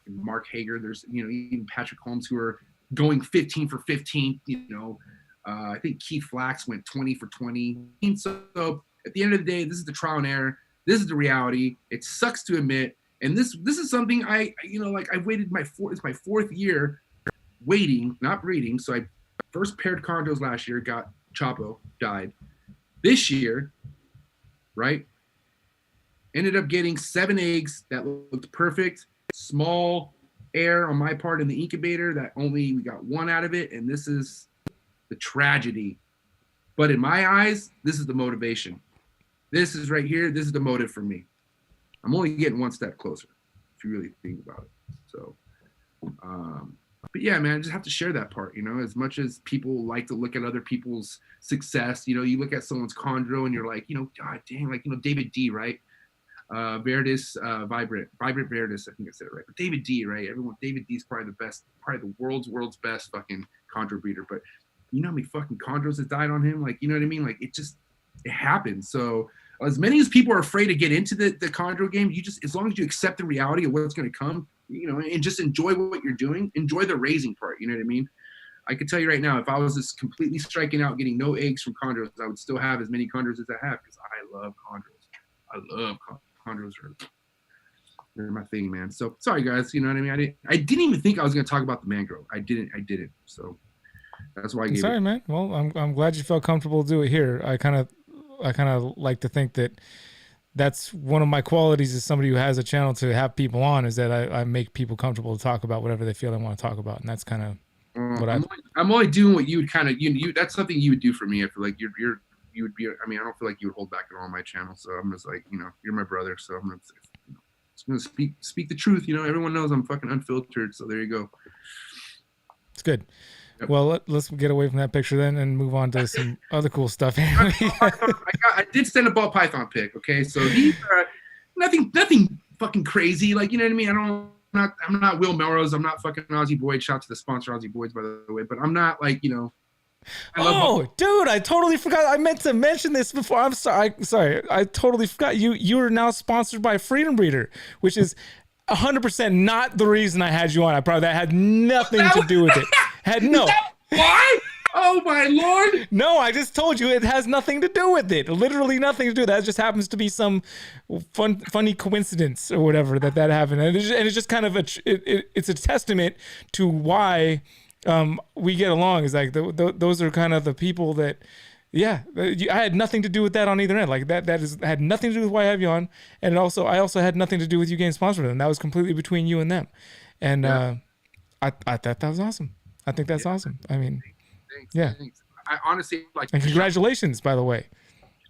B: Mark Hager. There's even Patrick Holmes who are going 15 for 15. I think Keith Flax went 20 for 20. So at the end of the day, this is the trial and error. This is the reality. It sucks to admit. And this is something I waited it's my fourth year waiting, not breeding. So I first paired chondros last year, got Chapo, died. This year, right? Ended up getting 7 eggs that looked perfect. Small error on my part in the incubator that we got 1 out of it. And this is the tragedy. But in my eyes, this is the motivation. This is right here. This is the motive for me. I'm only getting 1 step closer, if you really think about it. So, but yeah, man, I just have to share that part, as much as people like to look at other people's success, you look at someone's chondro and you're like, God dang, like, David D, right? Verdis, Vibrant Verdis, I think I said it right. But David D, right? David D is probably the best, probably the world's best fucking chondro breeder. But you know how many fucking chondros has died on him? Like, you know what I mean? Like, it happens. So as many as people are afraid to get into the chondro game, as long as you accept the reality of what's going to come, and just enjoy what you're doing, enjoy the raising part. You know what I mean? I could tell you right now, if I was just completely striking out, getting no eggs from chondros, I would still have as many chondros as I have because I love chondros. I love chondros. They're my thing, man. So sorry, guys. You know what I mean? I didn't even think I was going to talk about the mangrove. I didn't. So that's why I gave
A: Sorry, man. Well, I'm glad you felt comfortable to do it here. I kind of like to think that's one of my qualities as somebody who has a channel to have people on, is that I make people comfortable to talk about whatever they feel they want to talk about. And that's kind of what
B: I'm only doing what you would kind of, that's something you would do for me. I feel like you would be, I mean, I don't feel like you would hold back at all on my channel. So I'm just like, you're my brother. So I'm just going to speak the truth. Everyone knows I'm fucking unfiltered. So there you go.
A: It's good. Yep. Well, let's get away from that picture then and move on to some other cool stuff.
B: I did send a ball python pic. Okay. So he's nothing fucking crazy. Like, you know what I mean? I'm not Will Melrose. I'm not fucking Aussie Boyd. Shout out to the sponsor Aussie Boys, by the way. But I'm not like, dude,
A: I totally forgot. I meant to mention this before. I'm sorry. I totally forgot. You are now sponsored by Freedom Breeder, which is 100% not the reason I had you on. That had nothing to do with it.
B: Why? Oh my Lord.
A: No, I just told you it has nothing to do with it. Literally nothing to do with that. It just happens to be some funny coincidence or whatever that happened. And it's just kind of it's a testament to why we get along. Is like those are kind of the people that, yeah, I had nothing to do with that on either end. Like that had nothing to do with why I have you on. And I also had nothing to do with you getting sponsored. And that was completely between you and them. And I thought that was awesome. I think that's awesome. I mean,
B: thanks. I honestly like.
A: And congratulations, by the way.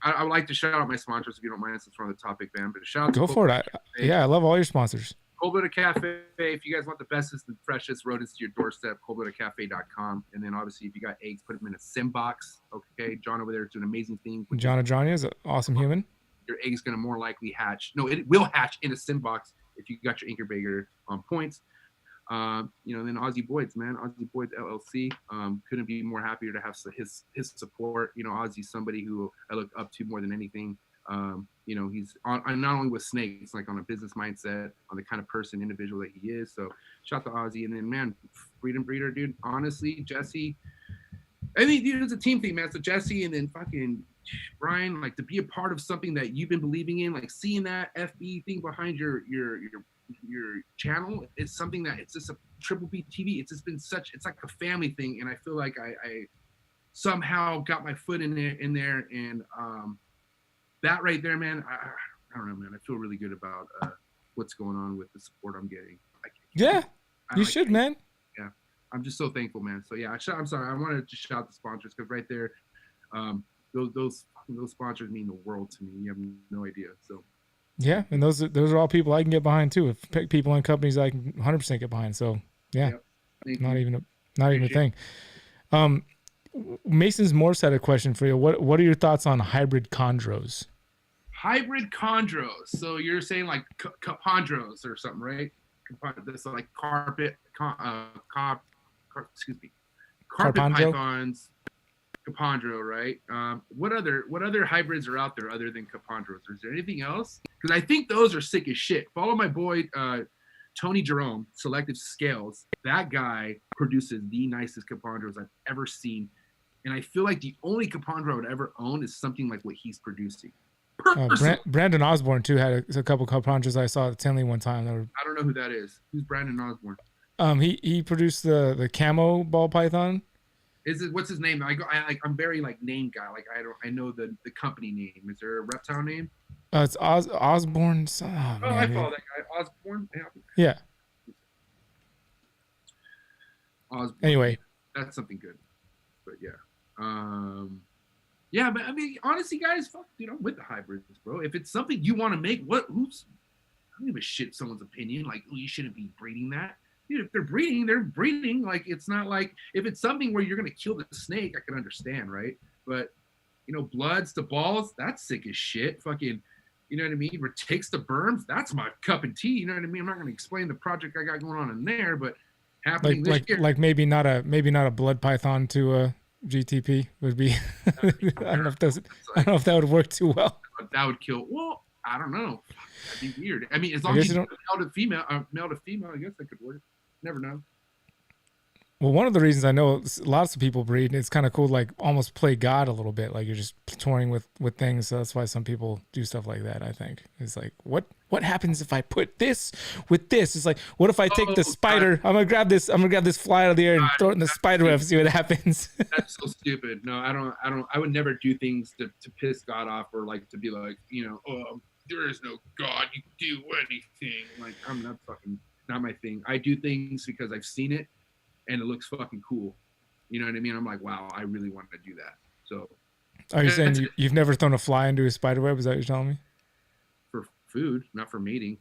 B: I would like to shout out my sponsors if you don't mind, since we're on the topic, man. But shout out.
A: Go for it. I love all your sponsors.
B: Cold Blooded Cafe. If you guys want the bestest and freshest rodents to your doorstep, coldbloodedcafe.com. And then obviously, if you got eggs, put them in a sim box. Okay, John over there is doing amazing things.
A: John Adrania is an awesome human.
B: Your egg's going to more likely hatch. No, it will hatch in a sim box if you got your incubator on points. Then Aussie Boyd's, man, Aussie Boyd's LLC. Couldn't be more happier to have his support. Ozzy's somebody who I look up to more than anything. He's on not only with snakes, like on a business mindset, on the kind of individual that he is. So shout to Ozzy. And then, man, Freedom Breeder, dude, honestly, Jesse, I think, dude, it's a team thing, man. So Jesse and then fucking Brian, like, to be a part of something that you've been believing in, like seeing that FB thing behind your channel is something that it's just a Triple B TV. It's just been it's like a family thing. And I feel like I somehow got my foot in there. And that right there, man, I don't know, man. I feel really good about what's going on with the support I'm getting.
A: You should, man.
B: Yeah, I'm just so thankful, man. So yeah, I'm sorry. I wanted to shout the sponsors because right there, those sponsors mean the world to me. You have no idea. So
A: yeah, and those are all people I can get behind too. If people and companies I can 100% get behind. So yeah, not even a thing. Mason's Morse had a question for you. What are your thoughts on hybrid chondros?
B: Hybrid chondros. So you're saying like chondros or something, right? This like carpet pythons, chondro, right? What other hybrids are out there other than chondros? Is there anything else? Because I think those are sick as shit. Follow my boy Tony Jerome, Selective Scales. That guy produces the nicest chondros I've ever seen. And I feel like the only chondro I would ever own is something like what he's producing.
A: Brandon Osborne too had a couple chondros I saw at Tinley one time.
B: I don't know who that is. Who's Brandon Osborne?
A: He produced the camo ball python.
B: What's his name? I'm very like name guy. Like I know the company name. Is there a reptile name?
A: It's Osborne.
B: I follow that guy. Osborne.
A: Yeah.
B: Osborne.
A: Anyway,
B: that's something good. But yeah. Yeah, but I mean, honestly, guys, fuck, dude, I'm with the hybrids, bro. If it's something you want to make, I don't give a shit someone's opinion. Like, you shouldn't be breeding that. Dude, if they're breeding, they're breeding. Like, it's not like, if it's something where you're going to kill the snake, I can understand, right? But, bloods to balls, that's sick as shit. Fucking, you know what I mean? Takes the berms, that's my cup of tea. You know what I mean? I'm not going to explain the project I got going on in there, but happening this year.
A: Like maybe not a blood python to GTP would be. I don't know if that would work too well.
B: That would kill. Well, I don't know. That'd be weird. I mean, as long as you male to female, I guess that could work. Never know.
A: Well, one of the reasons I know lots of people breed, and it's kind of cool, like almost play God a little bit, like you're just touring with things. So that's why some people do stuff like that. I think it's like, what happens if I put this with this? It's like, what if I take the spider? God. I'm gonna grab this fly out of the air and throw it in the spider web, see what happens.
B: That's so stupid. No, I would never do things to piss God off or like to be like, there is no God. You can do anything. Like, I'm not my thing. I do things because I've seen it. And it looks fucking cool. You know what I mean? I'm like, wow, I really wanted to do that. So,
A: are you saying you've never thrown a fly into a spider web? Is that what you're telling me?
B: For food, not for mating.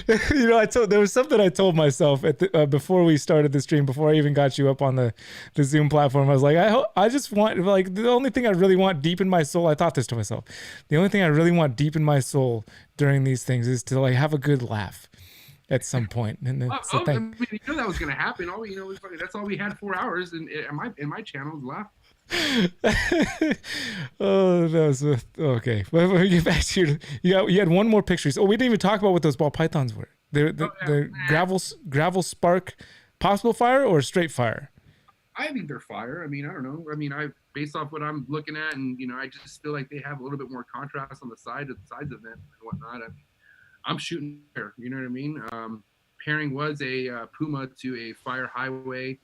A: There was something I told myself at before we started the stream, before I even got you up on the Zoom platform. I was like, I just want, like, the only thing I really want deep in my soul, I thought this to myself, the only thing I really want deep in my soul during these things is to like have a good laugh at some point. And then,
B: I mean, that was gonna happen. That's all we had 4 hours, and my channel was laugh.
A: Oh, that was okay. But we get back to you had one more picture. Oh, we didn't even talk about what those ball pythons were. The gravel spark, possible fire or straight fire?
B: I think they're fire. I mean, I don't know. I mean, based off what I'm looking at, and I just feel like they have a little bit more contrast on the sides of them and whatnot. I mean, I'm shooting there. You know what I mean? Pairing was a Puma to a Fire Highway.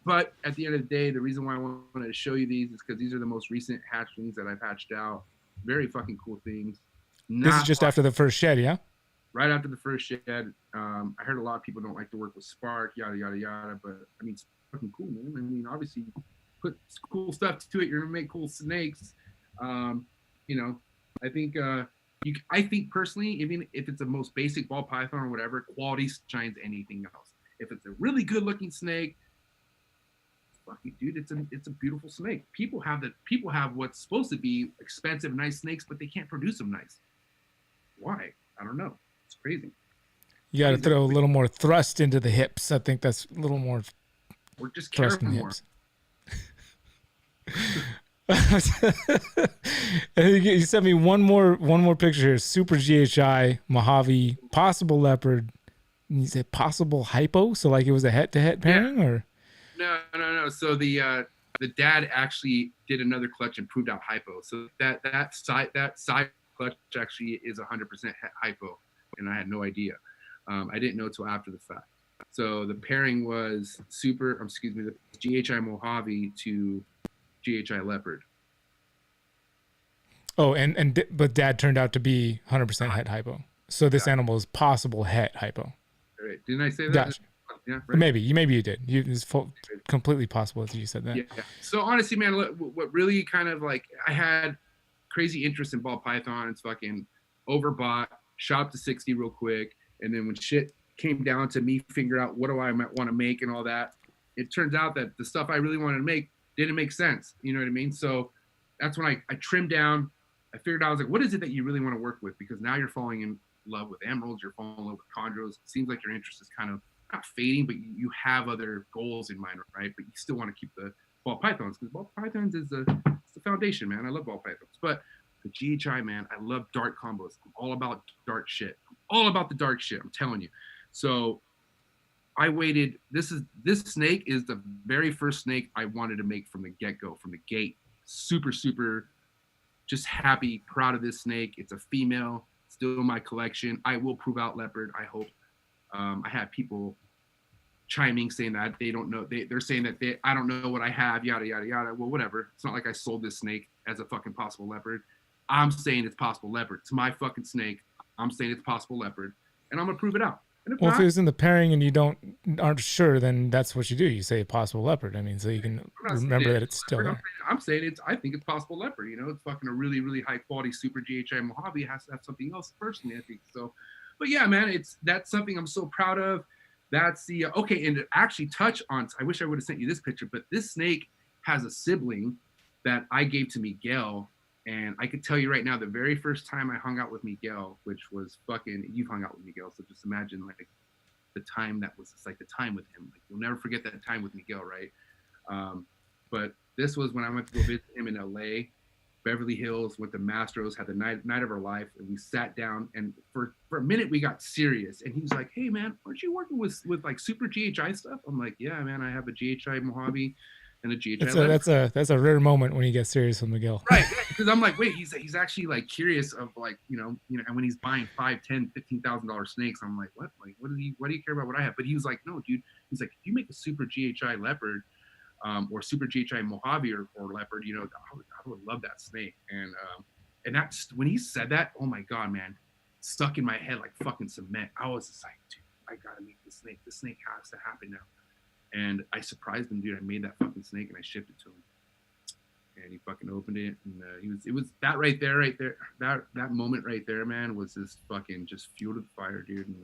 B: But at the end of the day, the reason why I wanted to show you these is because these are the most recent hatchlings that I've hatched out. Very fucking cool things.
A: This is just after the first shed, yeah?
B: Right after the first shed. I heard a lot of people don't like to work with Spark, yada, yada, yada. But, I mean, it's fucking cool, man. I mean, obviously, put cool stuff to it. You're going to make cool snakes. You know, I think I think personally, even if it's the most basic ball python or whatever, quality shines anything else. If it's a really good looking snake, fuck it, dude, it's a beautiful snake. People have what's supposed to be expensive, nice snakes, but they can't produce them nice. Why? I don't know. It's crazy.
A: You got to throw a little more thrust into the hips. I think that's a little more
B: or just
A: thrust in the
B: more.
A: hips. You sent me one more picture here. Super GHI, Mojave, possible leopard. And you said possible hypo, so like it was a head-to-head pairing, or
B: no. So the dad actually did another clutch and proved out hypo. So that side clutch actually is 100% hypo, and I had no idea. I didn't know till after the fact. So the pairing was the GHI Mojave to GHI leopard.
A: Oh, but dad turned out to be 100% het hypo. So this animal is possible het hypo.
B: Right. Didn't I say that?
A: Gotcha.
B: Yeah, right.
A: Maybe you did. It's completely possible that you said that.
B: Yeah. So honestly, man, what really kind of like I had crazy interest in ball pythons, fucking overbought, shot up to 60 real quick, and then when shit came down to me figure out what do I might want to make and all that, it turns out that the stuff I really wanted to make didn't make sense. You know what I mean? So that's when I trimmed down. I figured out, I was like, what is it that you really want to work with? Because now you're falling in love with emeralds, you're falling in love with chondros. It seems like your interest is kind of not fading, but you have other goals in mind, right? But you still want to keep the ball pythons, because ball pythons is the foundation, man. I love ball pythons. But the GHI, man, I love dart combos. I'm all about dart shit. I'm all about the dart shit, I'm telling you. So I waited. This snake is the very first snake I wanted to make from the get-go, from the gate. Super, super just happy, proud of this snake. It's a female, still in my collection. I will prove out leopard, I hope. I have people chiming saying that they don't know. They're saying that I don't know what I have, yada, yada, yada. Well, whatever. It's not like I sold this snake as a fucking possible leopard. I'm saying it's possible leopard. It's my fucking snake. I'm saying it's possible leopard. And I'm going to prove it out.
A: Well, if it was in the pairing and you aren't sure, then that's what you do. You say possible leopard. I mean, so you can remember that it's still there.
B: I'm saying I think it's possible leopard. You know, it's fucking a really, really high quality super GHI Mojave. It has to have something else personally, I think. So, but yeah, man, that's something I'm so proud of. That's the, okay. And to actually touch on, I wish I would have sent you this picture, but this snake has a sibling that I gave to Miguel. And I could tell you right now, the very first time I hung out with Miguel, which was fucking, you've hung out with Miguel, so just imagine like the time that was, it's like the time with him. Like you'll never forget that time with Miguel, right? But this was when I went to go visit him in LA, Beverly Hills, with the Mastros, had the night of our life, and we sat down, and for a minute we got serious. And he was like, "Hey man, aren't you working with like super GHI stuff?" I'm like, "Yeah, man, I have a GHI Mojave." And a GHI.
A: That's a rare moment when you get serious with Miguel.
B: Right, because I'm like, wait, he's actually like curious of like, you know, and when he's buying $5,000, $10,000, $15,000 snakes, I'm like, what? Like, why do you care about what I have? But he was like, no, dude. He's like, if you make a super GHI leopard, or super GHI Mojave or leopard, you know, I would love that snake. And that's when he said that. Oh my god, man, stuck in my head like fucking cement. I was just like, dude, I gotta make this snake. This snake has to happen now. And I surprised him, dude. I made that fucking snake and I shipped it to him. And he fucking opened it, and it was that right there, that moment right there, man, was just fucking just fuel to the fire, dude. And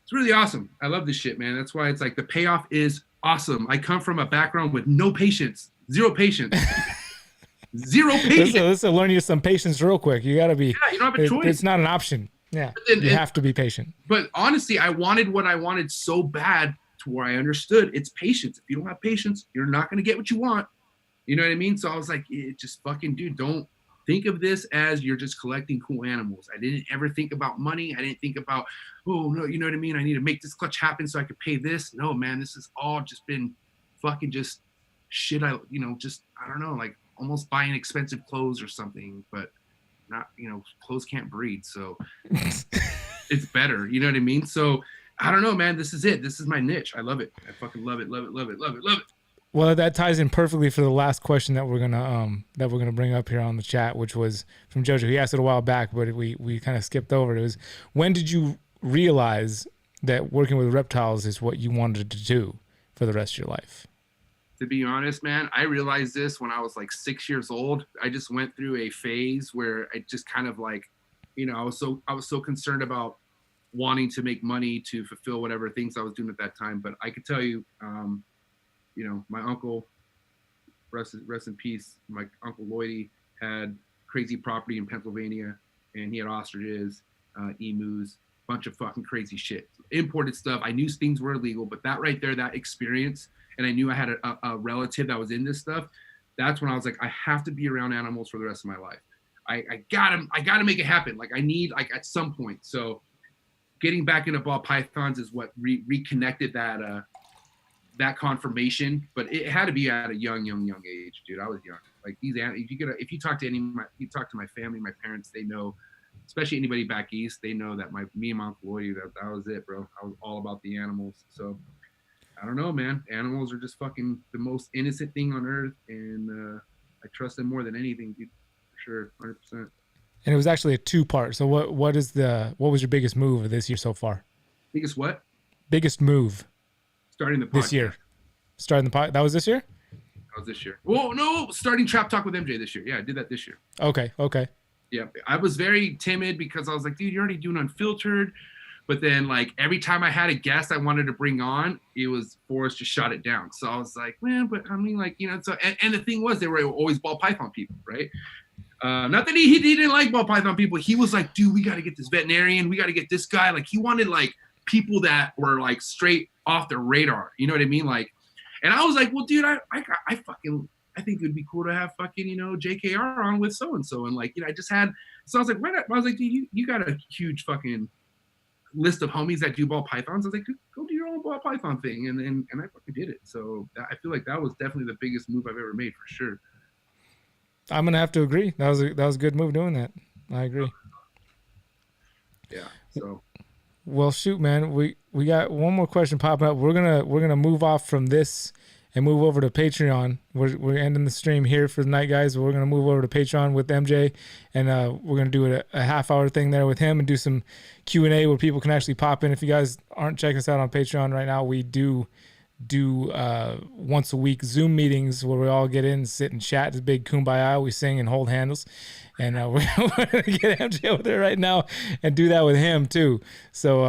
B: it's really awesome. I love this shit, man. That's why it's like the payoff is awesome. I come from a background with no patience, zero patience. Zero patience.
A: Let's learn you some patience real quick. You got to be.
B: Yeah, you don't have a choice.
A: It's not an option. Yeah, you have to be patient.
B: But honestly, I wanted what I wanted so bad to where I understood it's patience. If you don't have patience, you're not going to get what you want. You know what I mean? So I was like, just fucking, dude, don't think of this as you're just collecting cool animals. I didn't ever think about money. I didn't think about, oh, no, you know what I mean? I need to make this clutch happen so I could pay this. No, man, this has all just been fucking just shit. I don't know, like almost buying expensive clothes or something, but not, clothes can't breed. So it's better. You know what I mean? So I don't know, man. This is it. This is my niche. I love it. I fucking love it. Love it. Love it. Love it. Love it.
A: Well, that ties in perfectly for the last question that we're gonna bring up here on the chat, which was from Jojo. He asked it a while back, but we kind of skipped over it. It was, when did you realize that working with reptiles is what you wanted to do for the rest of your life?
B: To be honest, man, I realized this when I was like 6 years old. I just went through a phase where I just kind of like, I was so concerned about wanting to make money to fulfill whatever things I was doing at that time. But I could tell you, my uncle, rest in peace, my Uncle Lloydie had crazy property in Pennsylvania, and he had ostriches, emus, bunch of fucking crazy shit, imported stuff. I knew things were illegal, but that right there, that experience, and I knew I had a relative that was in this stuff. That's when I was like, I have to be around animals for the rest of my life. I gotta make it happen. Like I need, like at some point. So getting back into ball pythons is what reconnected that confirmation. But it had to be at a young age, dude. I was young. Like if you talk to you talk to my family, my parents, they know, especially anybody back east, they know that me and my Uncle Lloydie, that was it, bro. I was all about the animals. So I don't know, man. Animals are just fucking the most innocent thing on earth, and I trust them more than anything, dude. For sure, 100%.
A: And it was actually a 2-part. So what was your biggest move of this year so far?
B: Biggest what?
A: Biggest move.
B: Starting the podcast.
A: This year. Starting the podcast. That was this year?
B: That was this year. Well, no, starting Trap Talk with MJ this year. Yeah, I did that this year.
A: Okay.
B: Yeah, I was very timid because I was like, dude, you're already doing unfiltered. But then, like, every time I had a guest I wanted to bring on, it was Forrest just shot it down. So I was like, man, but I mean, like, so, and the thing was, they were always ball python people, right? Not that he didn't like ball python people. He was like, dude, we got to get this veterinarian. We got to get this guy. Like, he wanted, like, people that were, like, straight off the radar. You know what I mean? Like, and I was like, well, dude, I think it would be cool to have fucking, JKR on with so-and-so. And, like, I just had, so I was like, why not? I was like, dude, you got a huge fucking list of homies that do ball pythons. I was like, go do your own ball python thing, and I fucking did it. So I feel like that was definitely the biggest move I've ever made, for sure.
A: I'm gonna have to agree. That was a good move doing that. I agree.
B: Yeah. So.
A: Well, shoot, man. We got one more question popping up. We're gonna move off from this and move over to Patreon. We're ending the stream here for the night, guys. We're gonna move over to Patreon with MJ, and we're gonna do a half-hour thing there with him and do some Q&A where people can actually pop in. If you guys aren't checking us out on Patreon right now, we do once a week Zoom meetings where we all get in, sit and chat. It's a big kumbaya. We sing and hold handles, and we're gonna get MJ over there right now and do that with him too. So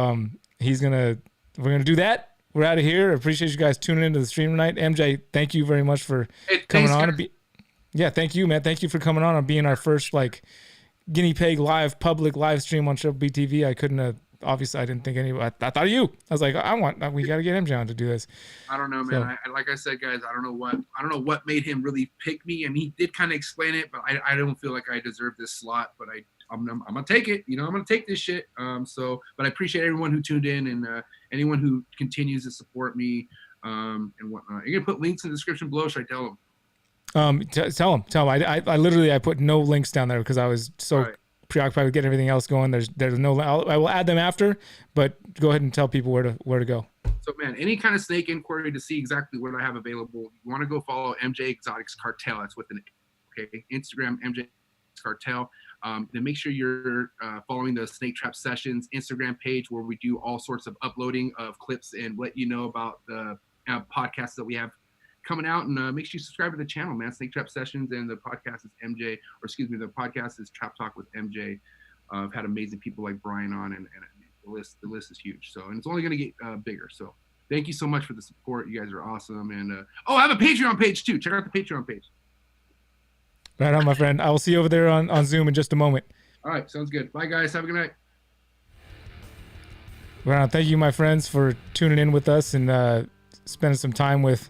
A: we're gonna do that. We're out of here. I appreciate you guys tuning into the stream tonight. MJ, thank you very much for coming on. Thank you, man. Thank you for coming on and being our first like guinea pig public live stream on Show BTV. I couldn't have. Obviously, I didn't think anybody. I thought of you. I was like, we got to get MJ on to do this.
B: I don't know, man.
A: So,
B: like I said, guys, I don't know what made him really pick me, and he did kind of explain it, but I don't feel like I deserve this slot. But I'm gonna take it. I'm gonna take this shit. But I appreciate everyone who tuned in and anyone who continues to support me and whatnot. You're gonna put links in the description below. Should I tell them?
A: Tell them. I literally put no links down there because I was so preoccupied with getting everything else going. There's no. I will add them after, but go ahead and tell people where to go.
B: So, man, any kind of snake inquiry to see exactly what I have available, you want to go follow MJ Exotics Cartel. That's with an Instagram MJ Cartel. Then make sure you're following the Snake Trap Sessions Instagram page where we do all sorts of uploading of clips and let you know about the podcasts that we have coming out. And make sure you subscribe to the channel, man. Snake Trap Sessions, and the podcast is the podcast is Trap Talk with MJ. I've had amazing people like Brian on, and the list is huge. So, and it's only going to get bigger. So thank you so much for the support. You guys are awesome. And I have a Patreon page too. Check out the Patreon page.
A: Right on, my friend. I will see you over there on Zoom in just a moment.
B: All right. Sounds good. Bye, guys. Have a good night.
A: Right on. Thank you, my friends, for tuning in with us and spending some time with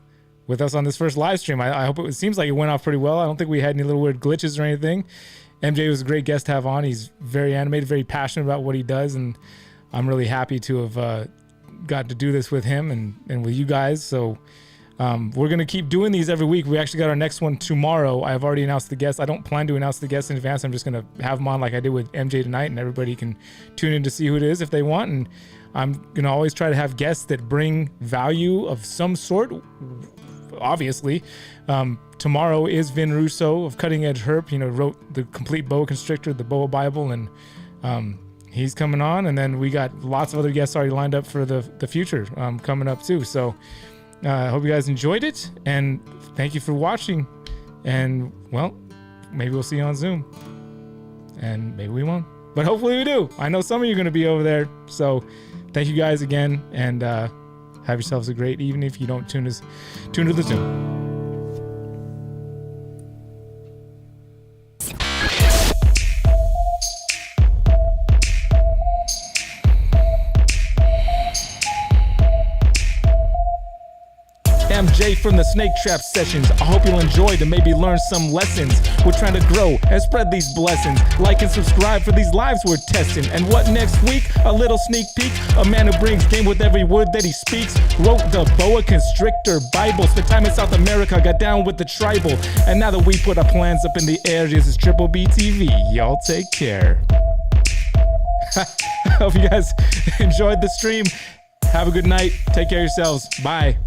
A: us on this first live stream. I hope it seems like it went off pretty well. I don't think we had any little weird glitches or anything. MJ was a great guest to have on. He's very animated, very passionate about what he does, and I'm really happy to have got to do this with him and with you guys. So we're going to keep doing these every week. We actually got our next one tomorrow. I've already announced the guest. I don't plan to announce the guest in advance. I'm just going to have them on like I did with MJ tonight, and everybody can tune in to see who it is if they want. And I'm going to always try to have guests that bring value of some sort. Obviously, tomorrow is Vin Russo of Cutting Edge Herp. Wrote the complete boa constrictor, the boa Bible, and he's coming on. And then we got lots of other guests already lined up for the future coming up too. So I hope you guys enjoyed it, and thank you for watching. And well, maybe we'll see you on Zoom, and maybe we won't, but hopefully we do. I know some of you are going to be over there, so thank you guys again, and have yourselves a great evening. If you don't tune to the Zoom. MJ from the Snake Trap Sessions. I hope you'll enjoy and maybe learn some lessons. We're trying to grow and spread these blessings. Like and subscribe for these lives we're testing. And what next week? A little sneak peek. A man who brings game with every word that he speaks. Wrote the boa constrictor Bible. Spent time in South America, got down with the tribal. And now that we put our plans up in the air, this is Triple B TV. Y'all take care. Hope you guys enjoyed the stream. Have a good night. Take care of yourselves. Bye.